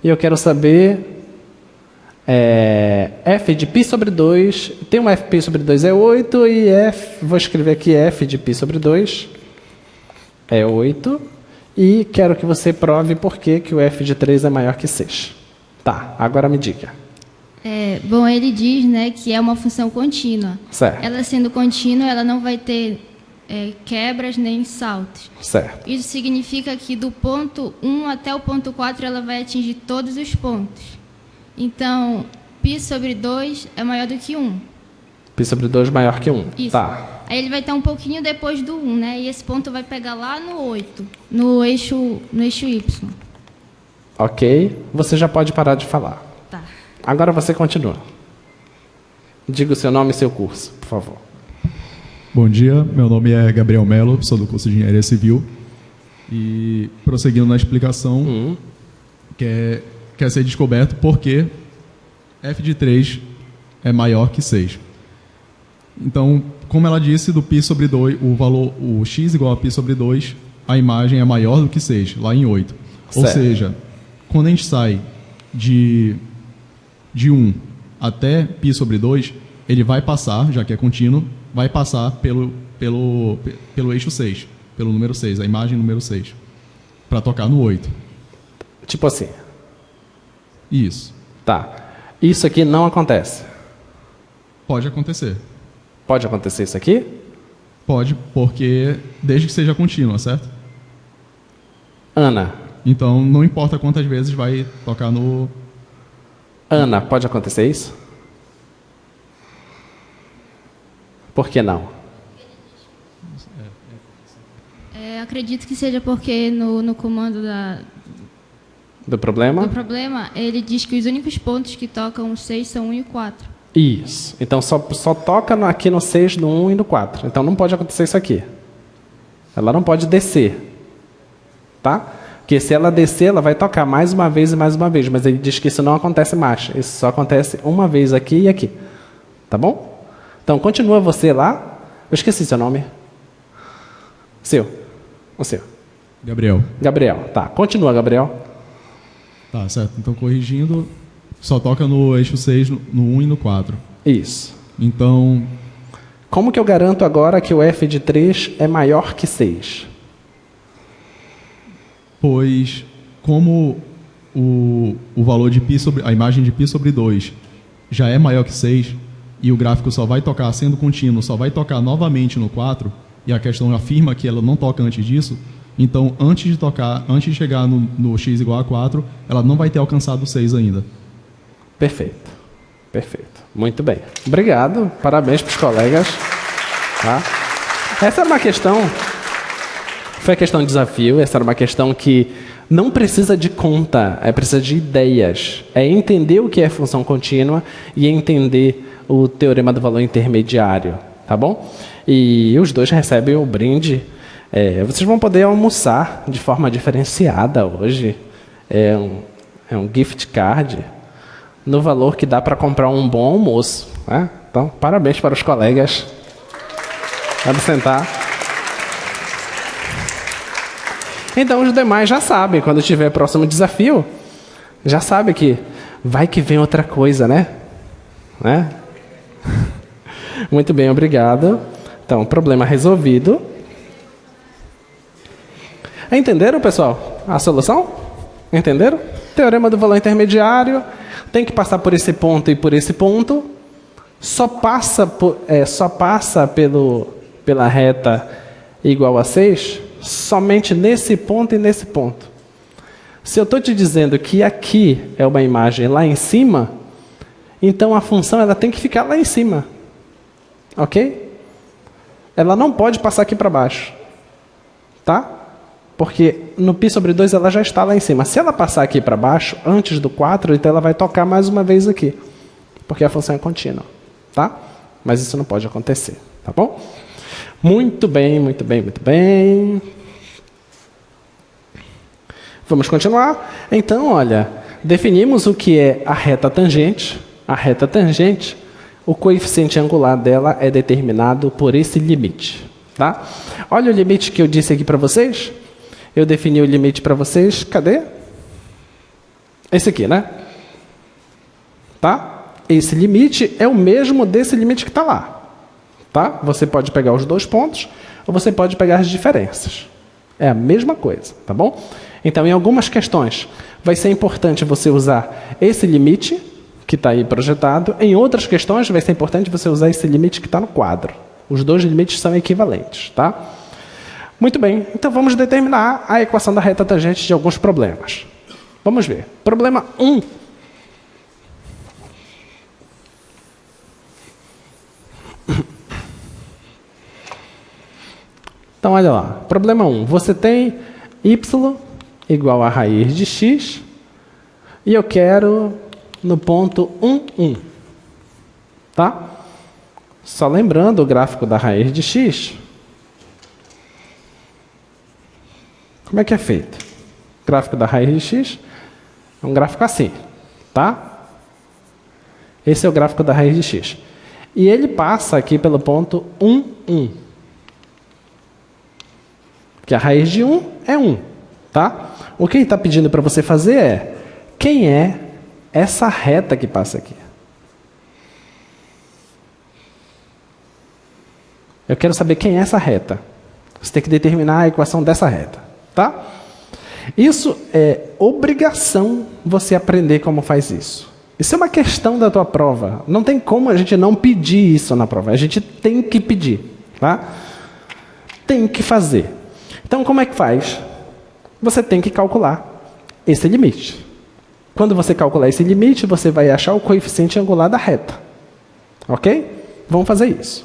Speaker 1: E eu quero saber... f de π sobre 2, tem um fπ sobre 2 é 8, e vou escrever aqui f de π sobre 2 é 8, e quero que você prove por que o f de 3 é maior que 6. Tá, agora me diga.
Speaker 2: Bom, ele diz, né, que é uma função contínua.
Speaker 1: Certo.
Speaker 2: Ela sendo contínua, ela não vai ter quebras nem saltos.
Speaker 1: Certo.
Speaker 2: Isso significa que do ponto 1 até o ponto 4 ela vai atingir todos os pontos. Então, π sobre 2 é maior do que 1.
Speaker 1: π sobre 2 maior que 1.
Speaker 2: Isso.
Speaker 1: Tá.
Speaker 2: Aí ele vai estar um pouquinho depois do 1, né? E esse ponto vai pegar lá no 8, no eixo Y.
Speaker 1: Ok. Você já pode parar de falar.
Speaker 2: Tá.
Speaker 1: Agora você continua. Diga o seu nome e seu curso, por favor.
Speaker 3: Bom dia, meu nome é Gabriel Melo, sou do curso de Engenharia Civil. E prosseguindo na explicação, quer ser descoberto porque f de 3 é maior que 6. Então, como ela disse, do π sobre 2, o x igual a π sobre 2, a imagem é maior do que 6, lá em 8. Ou
Speaker 1: Certo.
Speaker 3: seja, quando a gente sai de 1 até π sobre 2, ele vai passar, já que é contínuo, vai passar pelo eixo 6, pelo número 6, a imagem número 6, para tocar no 8.
Speaker 1: Tipo assim.
Speaker 3: Isso.
Speaker 1: Tá. Isso aqui não acontece.
Speaker 3: Pode acontecer.
Speaker 1: Pode acontecer isso aqui?
Speaker 3: Pode, porque desde que seja contínua, certo?
Speaker 1: Ana.
Speaker 3: Então, não importa quantas vezes vai tocar no...
Speaker 1: Ana, pode acontecer isso? Por que não?
Speaker 2: Acredito que seja porque no comando
Speaker 1: Do problema?
Speaker 2: do problema, ele diz que os únicos pontos que tocam o 6 são 1 e 4.
Speaker 1: Isso. Então só toca aqui no 6, no 1 e no 4. Então não pode acontecer isso aqui. Ela não pode descer. Tá? Porque se ela descer, ela vai tocar mais uma vez e mais uma vez. Mas ele diz que isso não acontece mais. Isso só acontece uma vez aqui e aqui. Tá bom? Então continua você lá. Eu esqueci seu nome. O seu.
Speaker 3: Gabriel.
Speaker 1: Gabriel. Tá. Continua, Gabriel.
Speaker 3: Tá, certo. Então, corrigindo, só toca no eixo 6, no 1 e no 4.
Speaker 1: Isso.
Speaker 3: Então,
Speaker 1: Como que eu garanto agora que o f de 3 é maior que 6?
Speaker 3: pois, como o valor de π sobre... a imagem de π sobre 2 já é maior que 6, e o gráfico só vai tocar, sendo contínuo, só vai tocar novamente no 4, e a questão afirma que ela não toca antes disso, então, antes de chegar no x igual a 4, ela não vai ter alcançado o 6 ainda.
Speaker 1: Perfeito. Perfeito. Muito bem. Obrigado. Parabéns para os colegas. Tá? Essa era uma questão... Foi a questão de desafio. Essa era uma questão que não precisa de conta, precisa de ideias. É entender o que é função contínua e entender o teorema do valor intermediário. Tá bom? E os dois recebem o brinde. Vocês vão poder almoçar de forma diferenciada hoje. É um gift card no valor que dá para comprar um bom almoço. Né? Então, parabéns para os colegas. Pode sentar. Então, os demais já sabem, quando tiver próximo desafio, já sabe que vai que vem outra coisa, né? Muito bem, obrigado. Então, problema resolvido. Entenderam, pessoal, a solução? Entenderam? Teorema do valor intermediário, tem que passar por esse ponto e por esse ponto, só passa pela reta igual a 6, somente nesse ponto e nesse ponto. Se eu estou te dizendo que aqui é uma imagem lá em cima, então a função ela tem que ficar lá em cima. Ok? Ela não pode passar aqui para baixo. Tá? Porque no π sobre 2 ela já está lá em cima. Se ela passar aqui para baixo, antes do 4, então ela vai tocar mais uma vez aqui. Porque a função é contínua. Tá? Mas isso não pode acontecer. Tá bom? Muito bem, muito bem, muito bem. Vamos continuar? Então, olha, definimos o que é a reta tangente. A reta tangente, o coeficiente angular dela é determinado por esse limite. Tá? Olha o limite que eu disse aqui para vocês. Eu defini o limite para vocês. Cadê? Esse aqui, né? Tá? Esse limite é o mesmo desse limite que está lá. Tá? Você pode pegar os dois pontos ou você pode pegar as diferenças. É a mesma coisa, tá bom? Então, em algumas questões, vai ser importante você usar esse limite que está aí projetado. Em outras questões, vai ser importante você usar esse limite que está no quadro. Os dois limites são equivalentes, tá? Muito bem, então vamos determinar a equação da reta tangente de alguns problemas. Vamos ver. Problema 1. Então, olha lá. Problema 1. Você tem y igual a raiz de x e eu quero no ponto 1, 1. Tá? Só lembrando o gráfico da raiz de x. Como é que é feito? O gráfico da raiz de x é um gráfico assim, tá? Esse é o gráfico da raiz de x. E ele passa aqui pelo ponto 1, 1. Que a raiz de 1 é 1, tá? O que ele está pedindo para você fazer é, quem é essa reta que passa aqui? Eu quero saber quem é essa reta. Você tem que determinar a equação dessa reta, tá? Isso é obrigação você aprender como faz isso. Isso é uma questão da tua prova. Não tem como a gente não pedir isso na prova. A gente tem que pedir, tá? Tem que fazer. Então, como é que faz? Você tem que calcular esse limite. Quando você calcular esse limite, você vai achar o coeficiente angular da reta. Ok? Vamos fazer isso.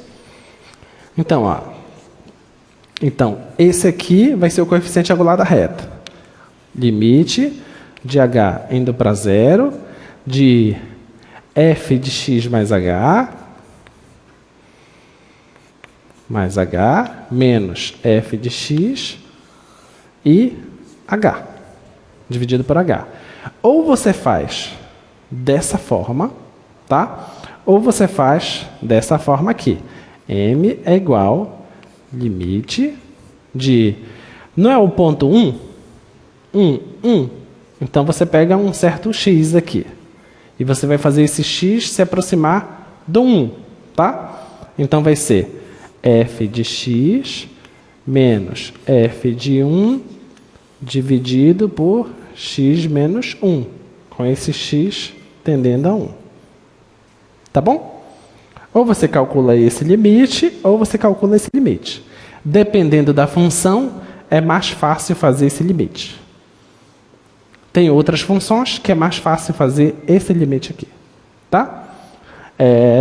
Speaker 1: Então, ó. Então, esse aqui vai ser o coeficiente angular da reta. Limite de h indo para 0, de f de x mais h, menos f de x e h, dividido por h. Ou você faz dessa forma, tá? Ou você faz dessa forma aqui. M é igual limite de... Não é o ponto 1? 1, 1. Então, você pega um certo x aqui. E você vai fazer esse x se aproximar do 1, tá? Então, vai ser f de x menos f de 1 dividido por x menos 1. Com esse x tendendo a 1. Tá bom? Ou você calcula esse limite, ou você calcula esse limite. Dependendo da função, é mais fácil fazer esse limite. Tem outras funções que é mais fácil fazer esse limite aqui. Tá?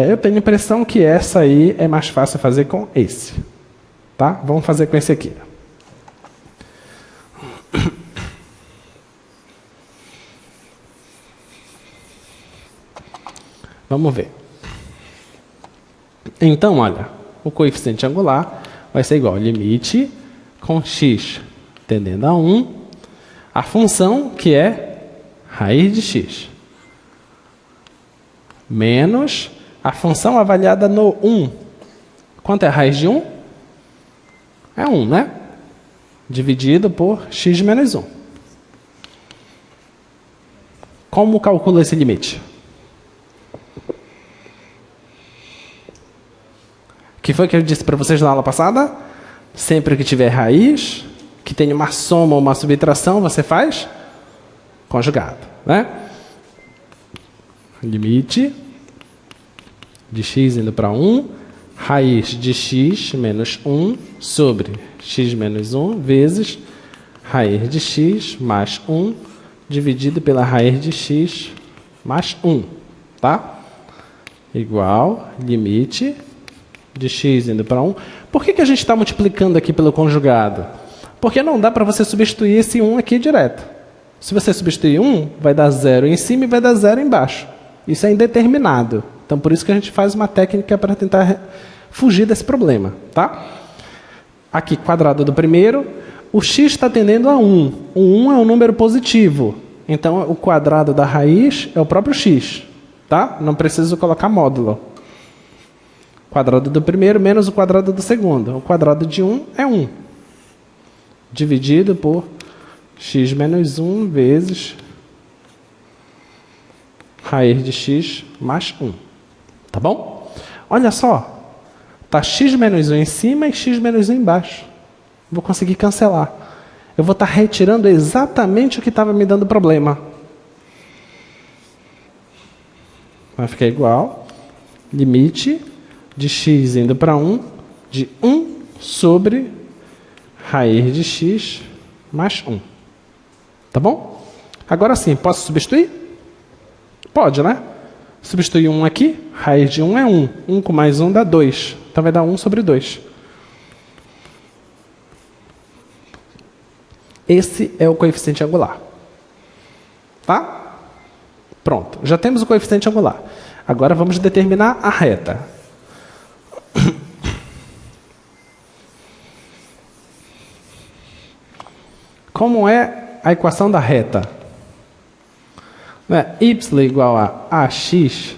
Speaker 1: Eu tenho a impressão que essa aí é mais fácil fazer com esse. Tá? Vamos fazer com esse aqui. Vamos ver. Então, olha, o coeficiente angular vai ser igual a limite com x tendendo a 1, a função que é raiz de x, menos a função avaliada no 1. Quanto é a raiz de 1? É 1, né? Dividido por x menos 1. Como calcula esse limite? O que foi que eu disse para vocês na aula passada? Sempre que tiver raiz, que tenha uma soma ou uma subtração, você faz conjugado, né? Limite de x indo para 1, raiz de x menos 1 sobre x menos 1 vezes raiz de x mais 1 dividido pela raiz de x mais 1, tá? Igual limite de x indo para 1. Por que a gente está multiplicando aqui pelo conjugado? Porque não dá para você substituir esse 1 aqui direto. Se você substituir 1, vai dar 0 em cima e vai dar 0 embaixo. Isso é indeterminado. Então, por isso que a gente faz uma técnica para tentar fugir desse problema. Tá? Aqui, quadrado do primeiro. O x está tendendo a 1. O 1 é um número positivo. Então, o quadrado da raiz é o próprio x. Tá? Não preciso colocar módulo. quadrado do primeiro menos o quadrado do segundo. O quadrado de 1 é 1. Dividido por x menos 1 vezes raiz de x mais 1. Tá bom? Olha só. Está x menos 1 em cima e x menos 1 embaixo. Vou conseguir cancelar. Eu vou estar retirando exatamente o que estava me dando problema. Vai ficar igual. Limite de x indo para 1 de 1 sobre raiz de x mais 1. Tá bom? Agora sim, posso substituir? Pode, né? Substituir 1 aqui. Raiz de 1 é 1. 1 com mais 1 dá 2. Então vai dar 1 sobre 2. Esse é o coeficiente angular. Tá? Pronto. Já temos o coeficiente angular. Agora vamos determinar a reta. Como é a equação da reta? Não é y igual a ax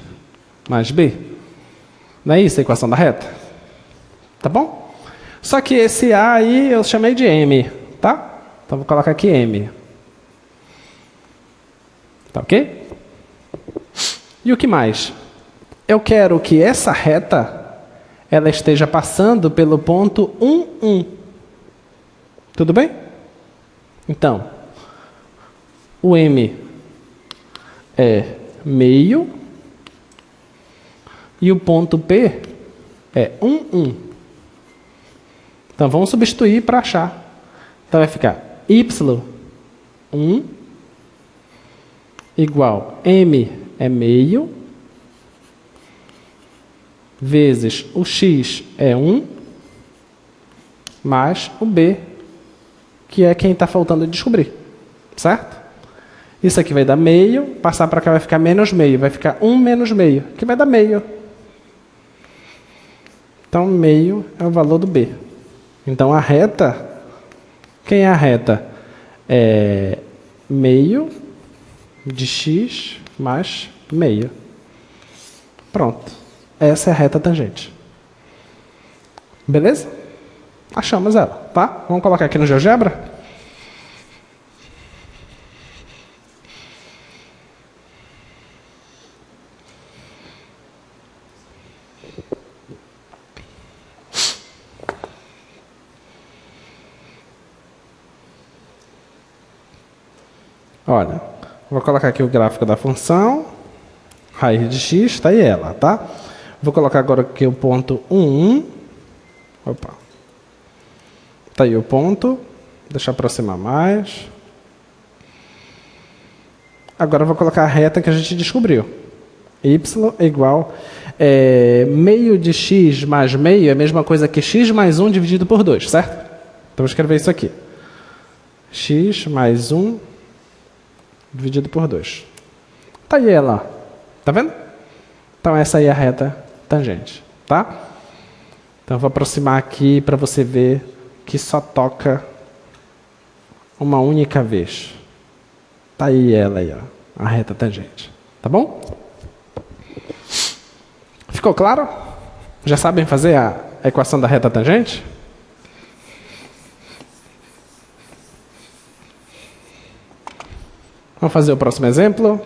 Speaker 1: mais b? Não é isso a equação da reta? Tá bom? Só que esse a aí eu chamei de m, tá? Então vou colocar aqui m. Tá ok? E o que mais? Eu quero que essa reta ela esteja passando pelo ponto 1, 1. Tudo bem? Então, o m é meio e o ponto P é 1, 1. Então, vamos substituir para achar. Então, vai ficar y1 igual m é meio vezes o x é 1 mais o b, que é quem está faltando descobrir. Certo? Isso aqui vai dar meio, passar para cá vai ficar menos meio, vai ficar 1 menos meio, que vai dar meio. Então, meio é o valor do b. Então, a reta, quem é a reta? É meio de x mais meio. Pronto. Essa é a reta tangente. Beleza? Achamos ela, tá? Vamos colocar aqui no GeoGebra? Olha, vou colocar aqui o gráfico da função, raiz de x, está aí ela, tá? Vou colocar agora aqui o ponto 1, 1. Opa. Está aí o ponto. Deixa eu aproximar mais. Agora eu vou colocar a reta que a gente descobriu. Y é igual meio de x mais meio é a mesma coisa que x mais 1 dividido por 2, certo? Então vou escrever isso aqui. X mais 1 dividido por 2. Está aí ela. Tá vendo? Então essa aí é a reta tangente, tá? Então eu vou aproximar aqui para você ver que só toca uma única vez. Tá aí ela aí, ó, a reta tangente. Tá bom? Ficou claro? Já sabem fazer a equação da reta tangente? Vamos fazer o próximo exemplo.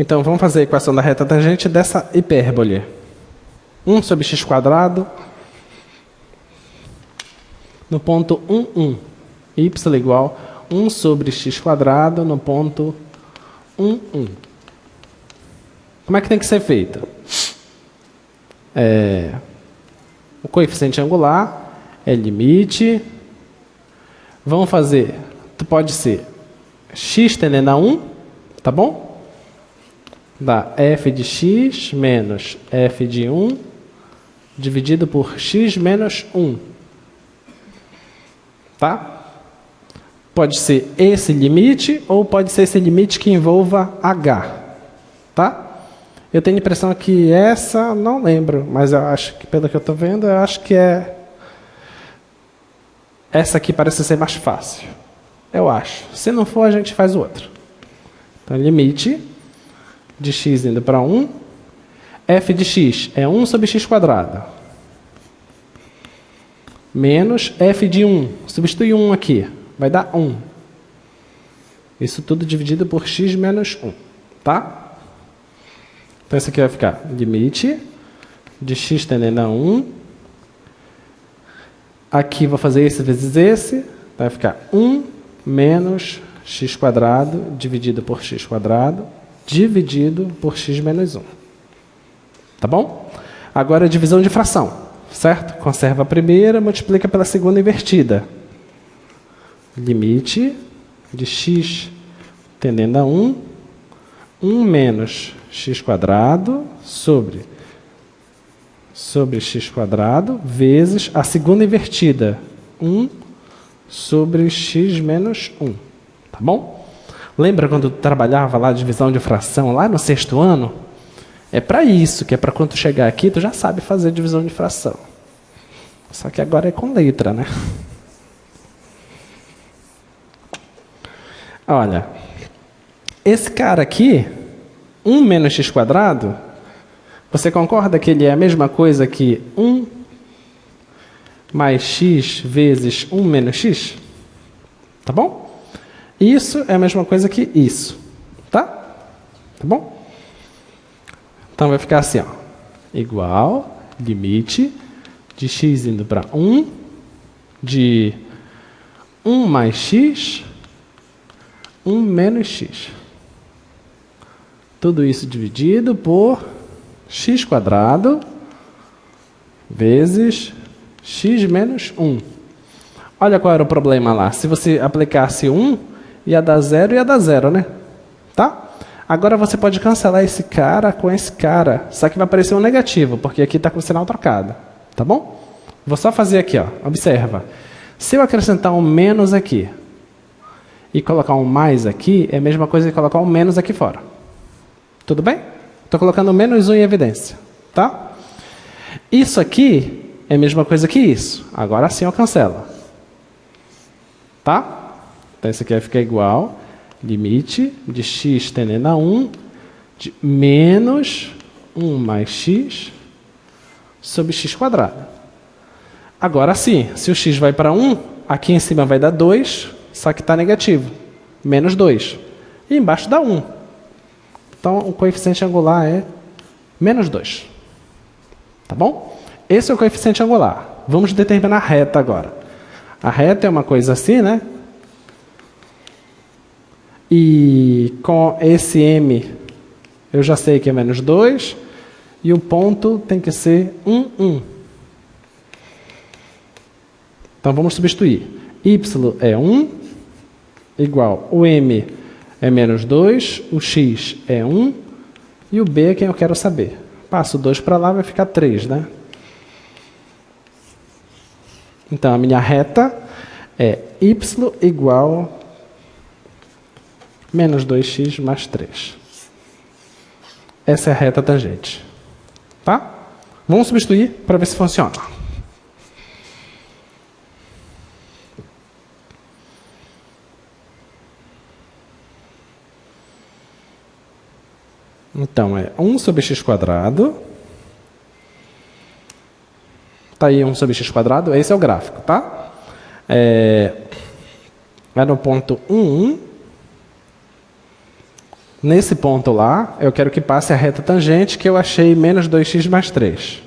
Speaker 1: Então, vamos fazer a equação da reta tangente dessa hipérbole. 1 sobre x² no ponto 1, 1. Y igual 1 sobre x² no ponto 1, 1. Como é que tem que ser feito? O coeficiente angular é limite. Vamos fazer, pode ser x tendendo a 1, tá bom? Dá f de x menos f de 1 dividido por x menos 1. Tá? Pode ser esse limite ou pode ser esse limite que envolva h. Tá? Eu tenho a impressão que essa, não lembro, mas eu acho que, pelo que eu estou vendo, eu acho que essa aqui parece ser mais fácil. Eu acho. Se não for, a gente faz o outro. Então, limite de x indo para 1. F de x é 1 sobre x quadrado. Menos f de 1. Substitui 1 aqui. Vai dar 1. Isso tudo dividido por x menos 1. Tá? Então, isso aqui vai ficar limite de x tendendo a 1. Aqui vou fazer esse vezes esse. Vai ficar 1 menos x quadrado dividido por x quadrado dividido por x menos 1. Tá bom? Agora a divisão de fração, certo? Conserva a primeira, multiplica pela segunda invertida. Limite de x tendendo a 1, 1 menos x quadrado sobre x quadrado vezes a segunda invertida, 1 sobre x menos 1. Tá bom? Lembra quando tu trabalhava lá divisão de fração, lá no 6º ano? É para isso, que é para quando tu chegar aqui, tu já sabe fazer divisão de fração. Só que agora é com letra, né? Olha, esse cara aqui, 1 menos x quadrado, você concorda que ele é a mesma coisa que 1 mais x vezes 1 menos x? Tá bom? Isso é a mesma coisa que isso. Tá? Tá bom? Então vai ficar assim, ó. Igual, limite de x indo para 1, de 1 mais x, 1 menos x. Tudo isso dividido por x quadrado vezes x menos 1. Olha qual era o problema lá. Se você aplicasse 1, ia dar 0 e ia dar 0, né? Tá? Agora você pode cancelar esse cara com esse cara. Só que vai aparecer um negativo, porque aqui está com o sinal trocado. Tá bom? Vou só fazer aqui, ó. Observa. Se eu acrescentar um menos aqui e colocar um mais aqui, é a mesma coisa que colocar um menos aqui fora. Tudo bem? Estou colocando menos 1 em evidência. Tá? Isso aqui é a mesma coisa que isso. Agora sim eu cancelo. Tá? Então isso aqui vai ficar igual. Limite de x tendendo a 1 de menos 1 mais x sobre x quadrado. Agora sim, se o x vai para 1, aqui em cima vai dar 2, só que está negativo. Menos 2. E embaixo dá 1. Então o coeficiente angular é menos 2. Tá bom? Esse é o coeficiente angular. Vamos determinar a reta agora. A reta é uma coisa assim, né? E com esse m, eu já sei que é menos 2. E o ponto tem que ser 1, 1. Então vamos substituir. Y é 1, igual o m é menos 2, o x é 1, e o b é quem eu quero saber. Passo 2 para lá, vai ficar 3, né? Então a minha reta é y igual menos 2x mais 3. Essa é a reta tangente. Tá? Vamos substituir para ver se funciona. Então é 1 sobre x quadrado. Está aí 1 sobre x quadrado. Esse é o gráfico, tá? É no ponto 1, 1. Nesse ponto lá, eu quero que passe a reta tangente que eu achei menos 2x mais 3.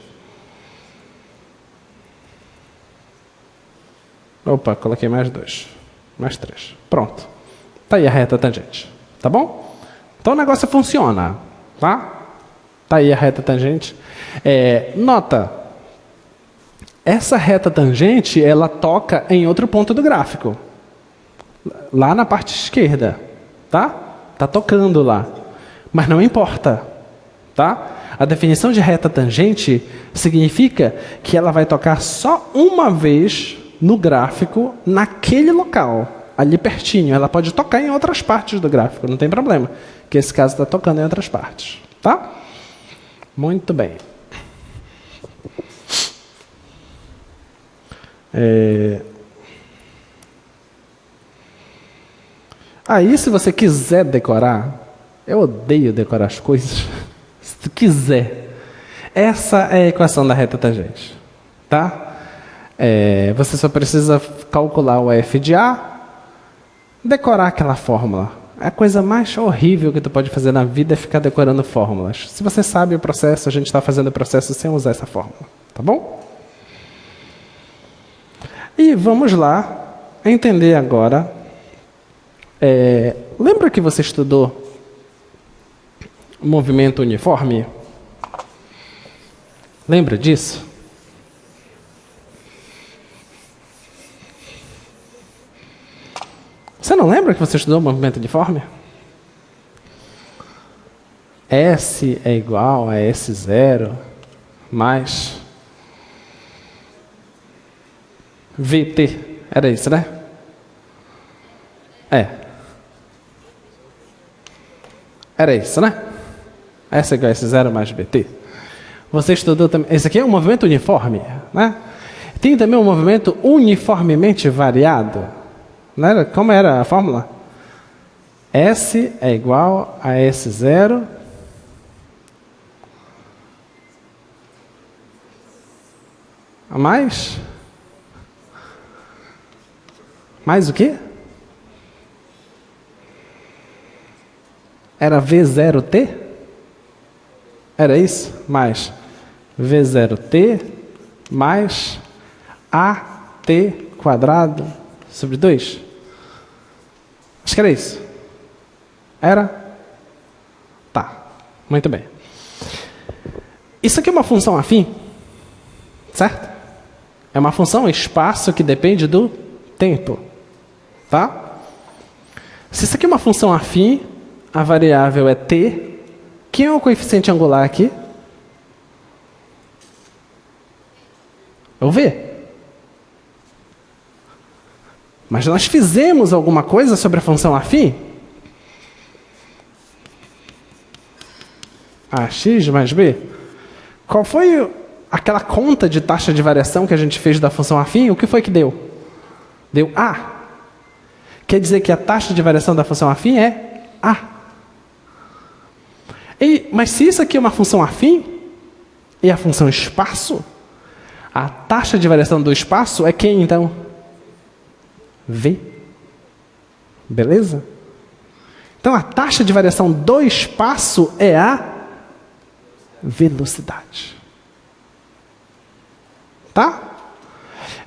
Speaker 1: Opa, coloquei mais 2. Mais 3. Pronto. Está aí a reta tangente. Tá bom? Então o negócio funciona. Tá? Está aí a reta tangente. Nota. Essa reta tangente, ela toca em outro ponto do gráfico. Lá na parte esquerda. Tá? Está tocando lá, mas não importa, tá? A definição de reta tangente significa que ela vai tocar só uma vez no gráfico, naquele local, ali pertinho. Ela pode tocar em outras partes do gráfico, não tem problema, que esse caso está tocando em outras partes, tá? Muito bem. Aí, se você quiser decorar, eu odeio decorar as coisas. Se tu quiser, essa é a equação da reta tangente, tá? Você só precisa calcular o f de A, decorar aquela fórmula. A coisa mais horrível que tu pode fazer na vida é ficar decorando fórmulas. Se você sabe o processo, a gente está fazendo o processo sem usar essa fórmula, tá bom? E vamos lá entender agora. Lembra que você estudou movimento uniforme? Lembra disso? Você não lembra que você estudou movimento uniforme? S é igual a S0 mais VT. Era isso, né? Era isso, né? S é igual a S0 mais VT. Você estudou também. Esse aqui é um movimento uniforme, né? Tem também um movimento uniformemente variado. Não era? Como era a fórmula? S é igual a S0 a mais o quê? Era V0T? Era isso? Mais V0T mais AT quadrado sobre 2? Acho que era isso. Era? Tá. Muito bem. Isso aqui é uma função afim, certo? É uma função espaço que depende do tempo, tá? Se isso aqui é uma função afim, a variável é t. Quem é o coeficiente angular aqui? É o v. Mas nós fizemos alguma coisa sobre a função afim? Ax mais b. Qual foi aquela conta de taxa de variação que a gente fez da função afim? O que foi que deu? Deu A. Quer dizer que a taxa de variação da função afim é A. Mas se isso aqui é uma função afim, e a função espaço, a taxa de variação do espaço é quem, então? V. Beleza? Então, a taxa de variação do espaço é a velocidade. Tá?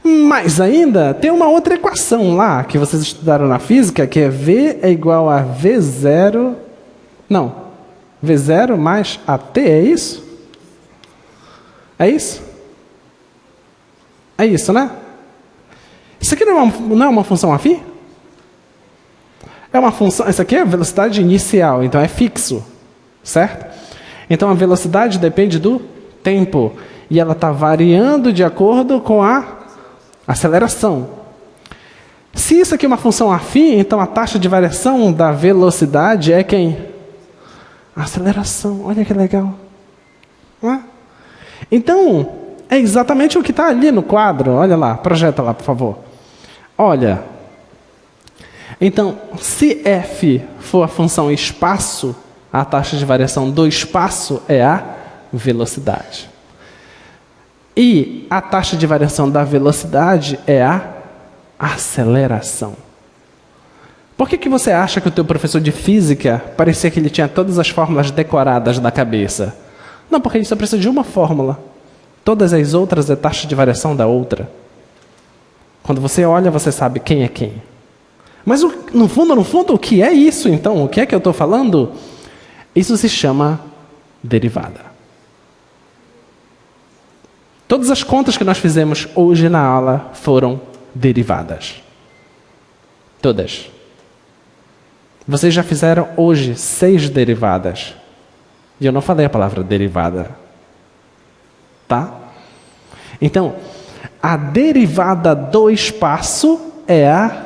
Speaker 1: Mas ainda tem uma outra equação lá, que vocês estudaram na física, que é V é igual a V0... Não. V0 mais AT, é isso? É isso? É isso, né? Isso aqui não é uma função afim? É uma função... Isso aqui é a velocidade inicial, então é fixo. Certo? Então a velocidade depende do tempo. E ela está variando de acordo com a aceleração. Se isso aqui é uma função afim, então a taxa de variação da velocidade é quem? A aceleração. Olha que legal. Não é? Então, é exatamente o que está ali no quadro. Olha lá, projeta lá, por favor. Olha. Então, se f for a função espaço, a taxa de variação do espaço é a velocidade. E a taxa de variação da velocidade é a aceleração. Por que você acha que o teu professor de física parecia que ele tinha todas as fórmulas decoradas na cabeça? Não, porque ele só precisa de uma fórmula. Todas as outras é taxa de variação da outra. Quando você olha, você sabe quem é quem. Mas no fundo, o que é isso então? O que é que eu estou falando? Isso se chama derivada. Todas as contas que nós fizemos hoje na aula foram derivadas. Todas. Vocês já fizeram hoje 6 derivadas. E eu não falei a palavra derivada. Tá? Então, a derivada do espaço é a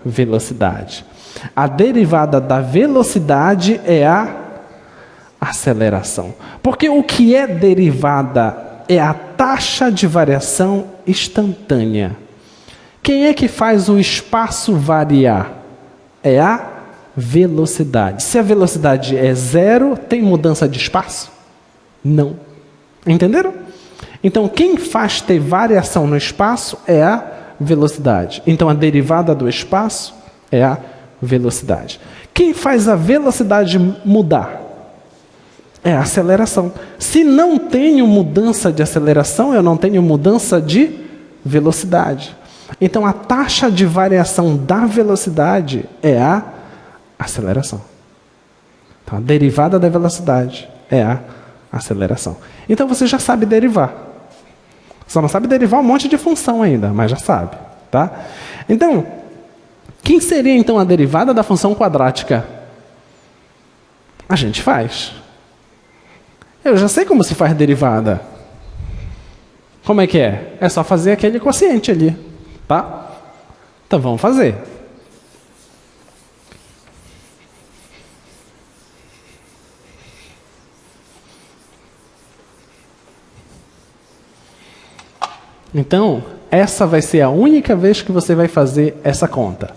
Speaker 1: velocidade. A derivada da velocidade é a aceleração. Porque o que é derivada é a taxa de variação instantânea. Quem é que faz o espaço variar? é a velocidade. Se a velocidade é 0, tem mudança de espaço? Não. Entenderam? Então, quem faz ter variação no espaço é a velocidade. Então, a derivada do espaço é a velocidade. Quem faz a velocidade mudar? É a aceleração. Se não tenho mudança de aceleração, eu não tenho mudança de velocidade. Então, a taxa de variação da velocidade é a aceleração. Então, a derivada da velocidade é a aceleração. Então, você já sabe derivar. Só não sabe derivar um monte de função ainda, mas já sabe. Tá? Então, quem seria então a derivada da função quadrática? A gente faz. Eu já sei como se faz derivada. Como é que é? É só fazer aquele quociente ali. Tá? Então vamos fazer. Então, essa vai ser a única vez que você vai fazer essa conta.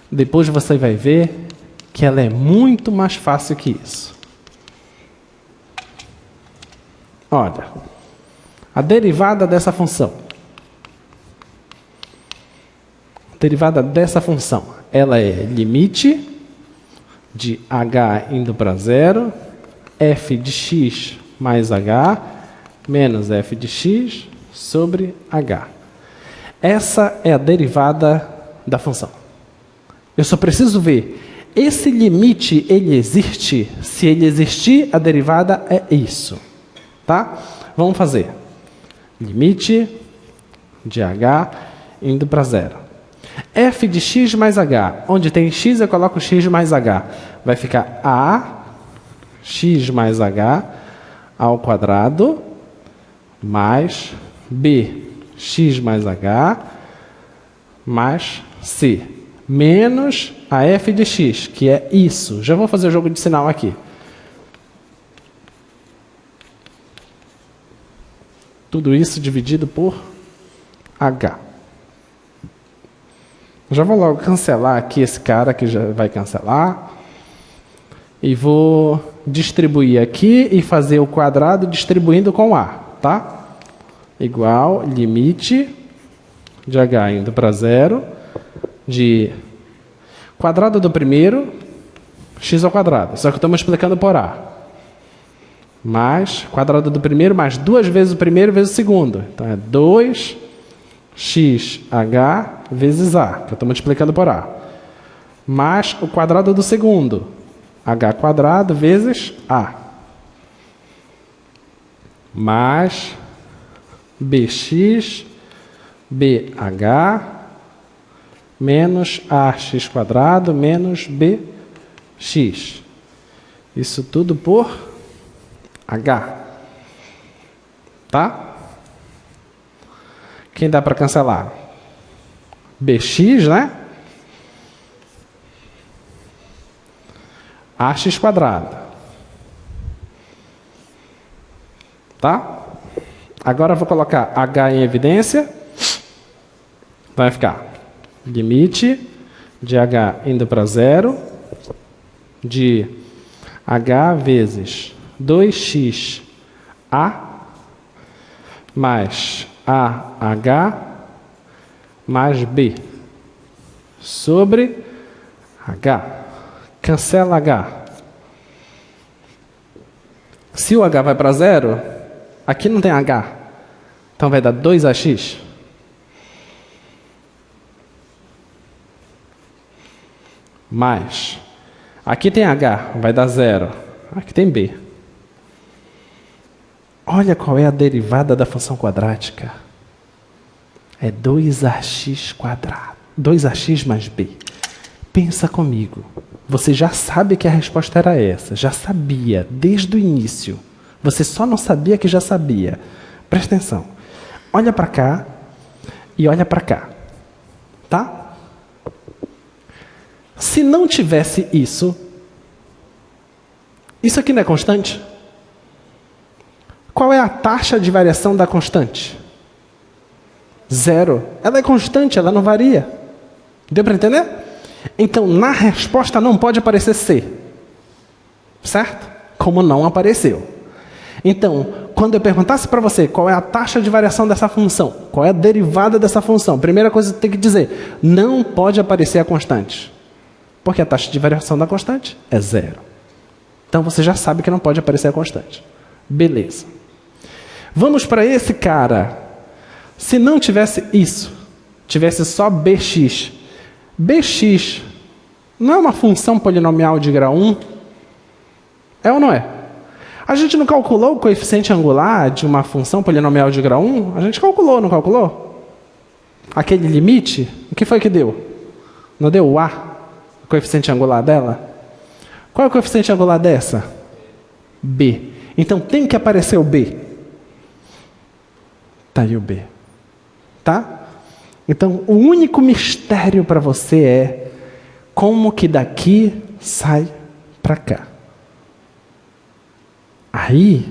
Speaker 1: Depois você vai ver que ela é muito mais fácil que isso. Olha, a derivada dessa função. A derivada dessa função, ela é limite de h indo para 0, f de x mais h, menos f de x sobre h. Essa é a derivada da função. Eu só preciso ver, esse limite, ele existe? Se ele existir, a derivada é isso. Tá? Vamos fazer. Limite de h indo para 0. F de x mais h. Onde tem x, eu coloco x mais h. Vai ficar a x mais h ao quadrado mais b x mais h mais c. Menos a f de x, que é isso. Já vou fazer o jogo de sinal aqui. Tudo isso dividido por h. Já vou logo cancelar aqui esse cara que já vai cancelar. E vou distribuir aqui e fazer o quadrado distribuindo com a, tá? Igual limite de h indo para 0 de quadrado do primeiro, x ao quadrado. Só que eu estou multiplicando por a. Mais quadrado do primeiro, mais 2 vezes o primeiro vezes o segundo. Então é 2xh vezes a, que eu estou multiplicando por a. Mais o quadrado do segundo, h quadrado vezes a. Mais bx bh menos ax quadrado menos bx. Isso tudo por h. Tá? Quem dá para cancelar? Bx, né? Ax quadrado. Tá? Agora eu vou colocar h em evidência. Vai ficar limite de h indo para 0 de h vezes 2x a mais AH mais B sobre H. Cancela H. Se o H vai para 0, aqui não tem H. Então vai dar 2AX. Mais. Aqui tem H, vai dar 0. Aqui tem B. Olha qual é a derivada da função quadrática. É 2AX quadrado. 2AX mais B. Pensa comigo. Você já sabe que a resposta era essa. Já sabia, desde o início. Você só não sabia que já sabia. Presta atenção. Olha para cá e olha para cá. Tá? Se não tivesse isso aqui não é constante? Qual é a taxa de variação da constante? 0. Ela é constante, ela não varia. Deu para entender? Então, na resposta não pode aparecer C. Certo? Como não apareceu. Então, quando eu perguntasse para você qual é a taxa de variação dessa função, qual é a derivada dessa função, primeira coisa que tem que dizer, não pode aparecer a constante. Porque a taxa de variação da constante é 0. Então, você já sabe que não pode aparecer a constante. Beleza. Vamos para esse cara. Se não tivesse isso, tivesse só bx. Bx não é uma função polinomial de grau 1? É ou não é? A gente não calculou o coeficiente angular de uma função polinomial de grau 1? A gente calculou, não calculou? Aquele limite, o que foi que deu? Não deu o A? O coeficiente angular dela? Qual é o coeficiente angular dessa? B. Então tem que aparecer o B. Tá aí o B. Tá? Então o único mistério para você é como que daqui sai para cá. Aí,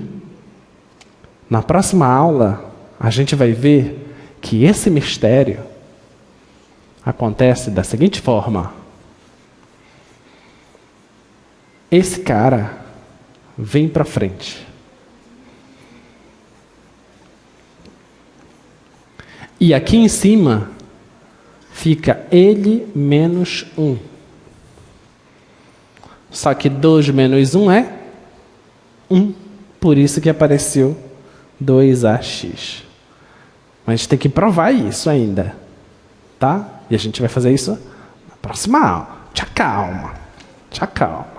Speaker 1: na próxima aula, a gente vai ver que esse mistério acontece da seguinte forma. Esse cara vem para frente. E aqui em cima fica ele menos 1. Só que 2 menos 1 é 1. Por isso que apareceu 2ax. Mas a gente tem que provar isso ainda. Tá? E a gente vai fazer isso na próxima aula. Te acalma. Te acalma.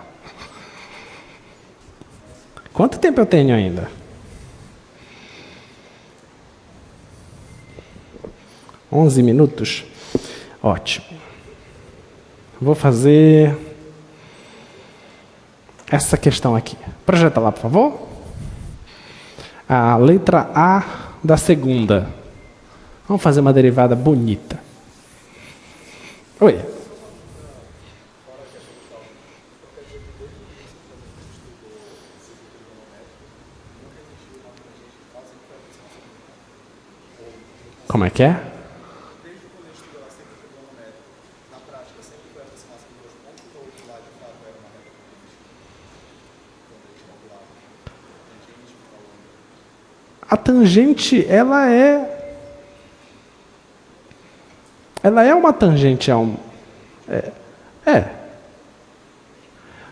Speaker 1: Quanto tempo eu tenho ainda? 11 minutos? Ótimo. Vou fazer essa questão aqui. Projeta lá, por favor. A letra A da segunda. Vamos fazer uma derivada bonita. Oi. Como é que é? A tangente, ela é uma tangente a um...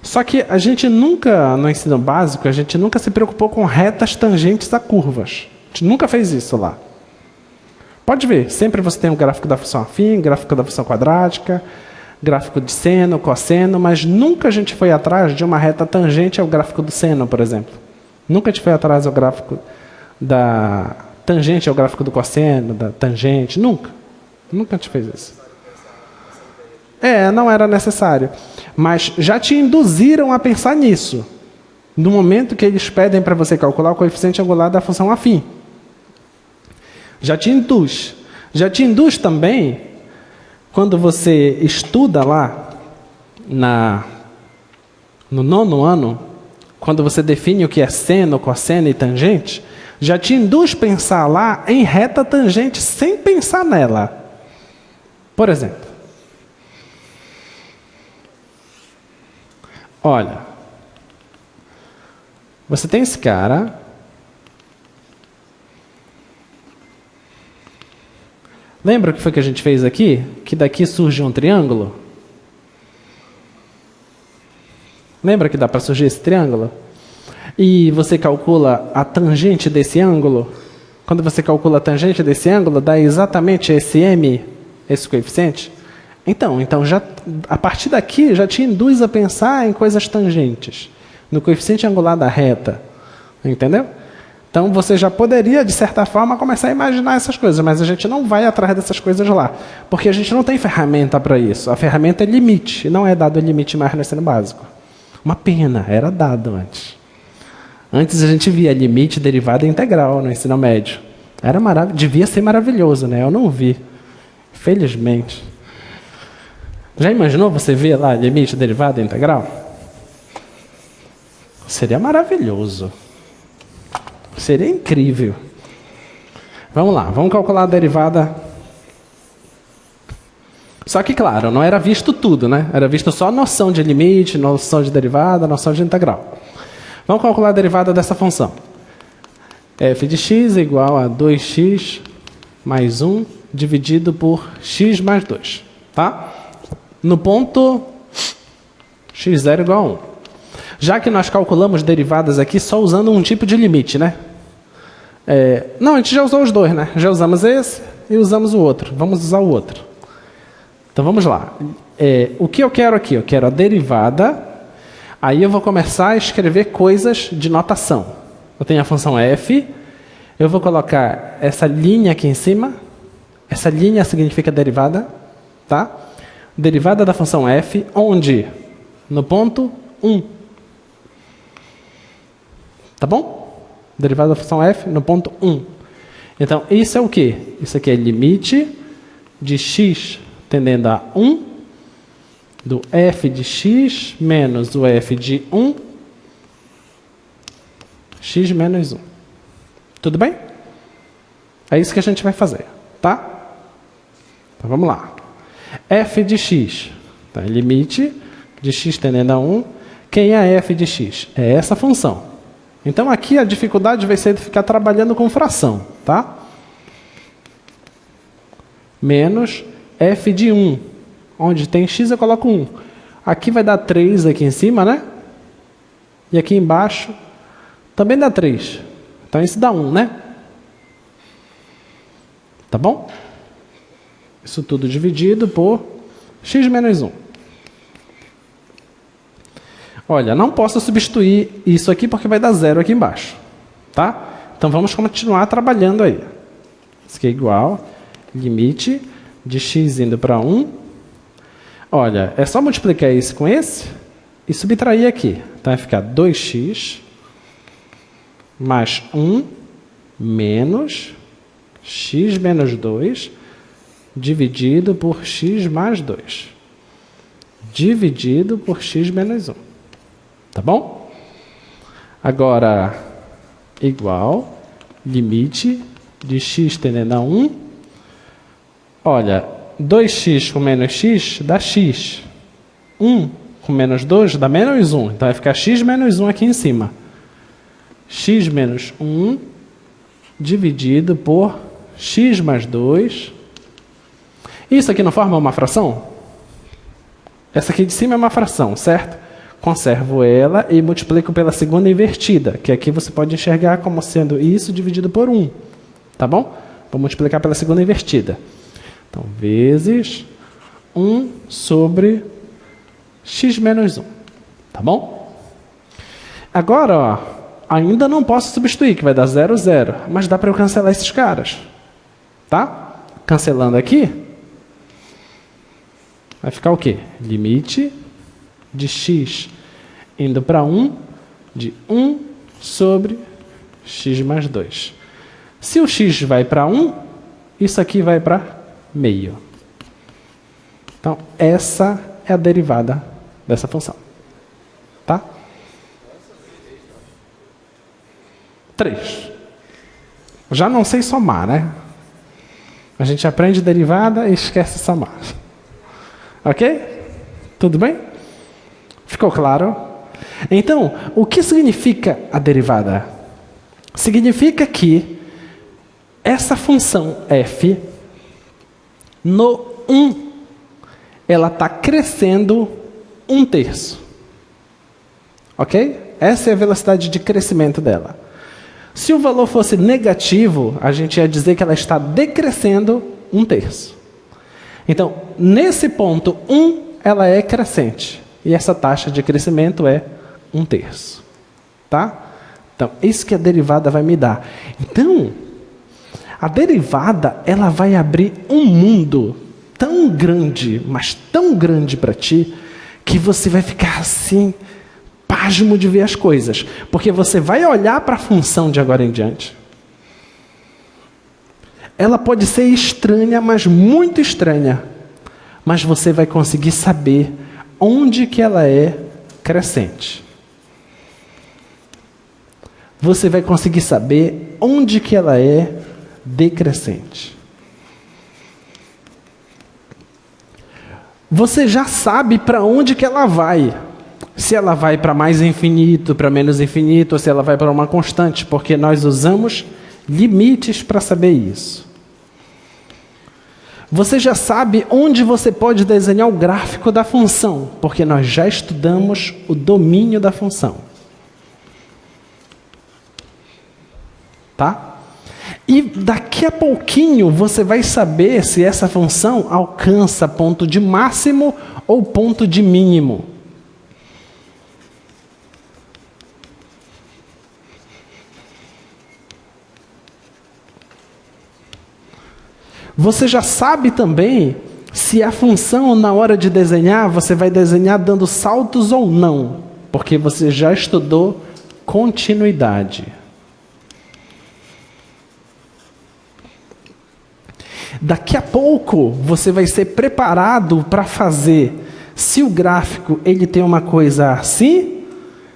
Speaker 1: Só que a gente nunca, no ensino básico, a gente nunca se preocupou com retas tangentes a curvas. A gente nunca fez isso lá. Pode ver, sempre você tem o gráfico da função afim, gráfico da função quadrática, gráfico de seno, cosseno, mas nunca a gente foi atrás de uma reta tangente ao gráfico do seno, por exemplo. Nunca a gente foi atrás do gráfico da tangente ao gráfico do cosseno, da tangente, nunca. Nunca a gente fez isso. Não era necessário. Mas já te induziram a pensar nisso. No momento que eles pedem para você calcular o coeficiente angular da função afim. Já te induz. Já te induz também, quando você estuda lá no 9º ano, quando você define o que é seno, cosseno e tangente, já te induz pensar lá em reta tangente sem pensar nela. Por exemplo, olha, você tem esse cara, lembra o que foi que a gente fez aqui? Que daqui surge um triângulo? Lembra que dá para surgir esse triângulo? E você calcula a tangente desse ângulo? Quando você calcula a tangente desse ângulo, dá exatamente esse m, esse coeficiente? Então já, a partir daqui já te induz a pensar em coisas tangentes, no coeficiente angular da reta. Entendeu? Então você já poderia, de certa forma, começar a imaginar essas coisas, mas a gente não vai atrás dessas coisas lá, porque a gente não tem ferramenta para isso. A ferramenta é limite, e não é dado limite mais no ensino básico. Uma pena, era dado antes. Antes a gente via limite, derivada e integral no ensino médio. Devia ser maravilhoso, né? Eu não vi. Felizmente. Já imaginou você ver lá limite, derivada e integral? Seria maravilhoso. Seria incrível. Vamos lá, vamos calcular a derivada. Só que, claro, não era visto tudo, né? Era visto só a noção de limite, noção de derivada, noção de integral. Vamos calcular a derivada dessa função. F de x é igual a 2x mais 1 dividido por x mais 2. Tá? No ponto x0 igual a 1. Já que nós calculamos derivadas aqui só usando um tipo de limite, né? Não, a gente já usou os dois, né? Já usamos esse e usamos o outro. Vamos usar o outro. Então vamos lá. O que eu quero aqui? Eu quero a derivada. Aí eu vou começar a escrever coisas de notação. Eu tenho a função f. Eu vou colocar essa linha aqui em cima. Essa linha significa derivada. Tá? Derivada da função f, onde? No ponto 1. Tá bom? Derivada da função f no ponto 1. Então, isso é o quê? Isso aqui é limite de x tendendo a 1 do f de x menos o f de 1, x menos 1. Tudo bem? É isso que a gente vai fazer, tá? Então, vamos lá. F de x. Então, é limite de x tendendo a 1. Quem é f de x? É essa função. Então, aqui a dificuldade vai ser de ficar trabalhando com fração, tá? Menos f de 1. Onde tem x, eu coloco 1. Aqui vai dar 3 aqui em cima, né? E aqui embaixo também dá 3. Então, isso dá 1, né? Tá bom? Isso tudo dividido por x menos 1. Olha, não posso substituir isso aqui porque vai dar 0 aqui embaixo. Tá? Então, vamos continuar trabalhando aí. Isso aqui é igual limite de x indo para 1. Olha, é só multiplicar esse com esse e subtrair aqui. Então, vai ficar 2x mais 1 menos x menos 2 dividido por x mais 2. Dividido por x menos 1. Tá bom? Agora, igual limite de x tendendo a 1. Olha, 2x com menos x dá x. 1 com menos 2 dá menos 1. Então, vai ficar x menos 1 aqui em cima. X menos 1 dividido por x mais 2. Isso aqui não forma uma fração? Essa aqui de cima é uma fração, certo? Conservo ela e multiplico pela segunda invertida, que aqui você pode enxergar como sendo isso dividido por 1. Tá bom? Vou multiplicar pela segunda invertida. Então, vezes 1 sobre x menos 1. Tá bom? Agora, ó, ainda não posso substituir, que vai dar 0, 0. Mas dá para eu cancelar esses caras. Tá? Cancelando aqui, vai ficar o quê? Limite de x indo para 1 de 1 sobre x mais 2. Se o x vai para 1, isso aqui vai para meio. Então, essa é a derivada dessa função. Tá? 3. Já não sei somar, né? A gente aprende derivada e esquece somar. Ok? Tudo bem? Ficou claro? Então, o que significa a derivada? Significa que essa função f, no 1, ela está crescendo 1/3. Ok? Essa é a velocidade de crescimento dela. Se o valor fosse negativo, a gente ia dizer que ela está decrescendo 1/3. Então, nesse ponto 1, ela é crescente. E essa taxa de crescimento é 1/3. Tá? Então, isso que a derivada vai me dar. Então, a derivada, ela vai abrir um mundo tão grande, mas tão grande para ti, que você vai ficar assim, pasmo de ver as coisas. Porque você vai olhar para a função de agora em diante. Ela pode ser estranha, mas muito estranha. Mas você vai conseguir saber onde que ela é crescente. Você vai conseguir saber onde que ela é decrescente. você já sabe para onde que ela vai. Se ela vai para mais infinito, para menos infinito, ou se ela vai para uma constante, porque nós usamos limites para saber isso. Você já sabe onde você pode desenhar o gráfico da função, porque nós já estudamos o domínio da função. Tá? E daqui a pouquinho você vai saber se essa função alcança ponto de máximo ou ponto de mínimo. Você já sabe também se a função, na hora de desenhar, você vai desenhar dando saltos ou não, porque você já estudou continuidade. Daqui a pouco você vai ser preparado para fazer, se o gráfico ele tem uma coisa assim,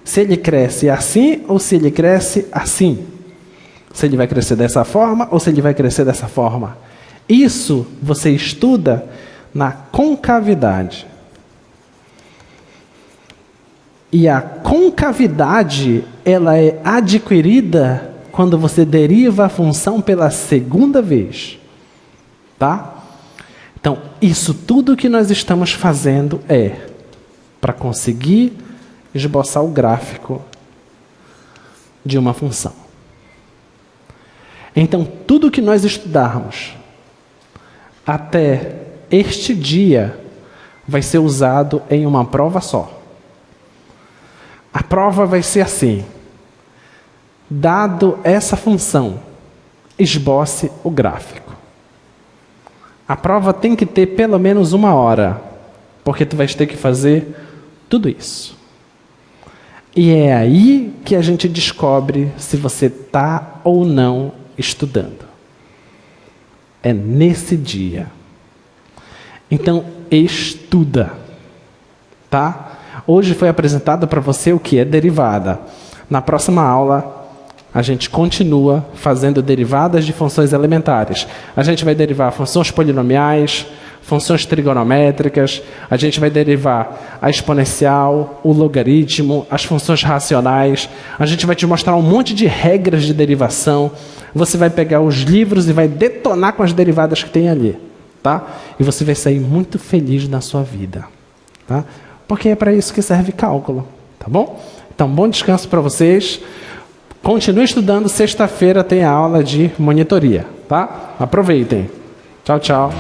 Speaker 1: se ele cresce assim ou se ele cresce assim. Se ele vai crescer dessa forma ou se ele vai crescer dessa forma. Isso você estuda na concavidade. E a concavidade, ela é adquirida quando você deriva a função pela segunda vez. Tá? Então, isso tudo que nós estamos fazendo é para conseguir esboçar o gráfico de uma função. Então, tudo que nós estudarmos até este dia vai ser usado em uma prova só. A prova vai ser assim: dado essa função, esboce o gráfico. A prova tem que ter pelo menos 1 hora, porque tu vais ter que fazer tudo isso. E é aí que a gente descobre se você está ou não estudando. É nesse dia. Então, estuda. Tá? Hoje foi apresentado para você o que é derivada. Na próxima aula, a gente continua fazendo derivadas de funções elementares. A gente vai derivar funções polinomiais, funções trigonométricas, a gente vai derivar a exponencial, o logaritmo, as funções racionais. A gente vai te mostrar um monte de regras de derivação. Você vai pegar os livros e vai detonar com as derivadas que tem ali. Tá? E você vai sair muito feliz na sua vida. Tá? Porque é para isso que serve cálculo. Tá bom? Então, bom descanso para vocês. Continue estudando. Sexta-feira tem a aula de monitoria. Tá? Aproveitem. Tchau, tchau.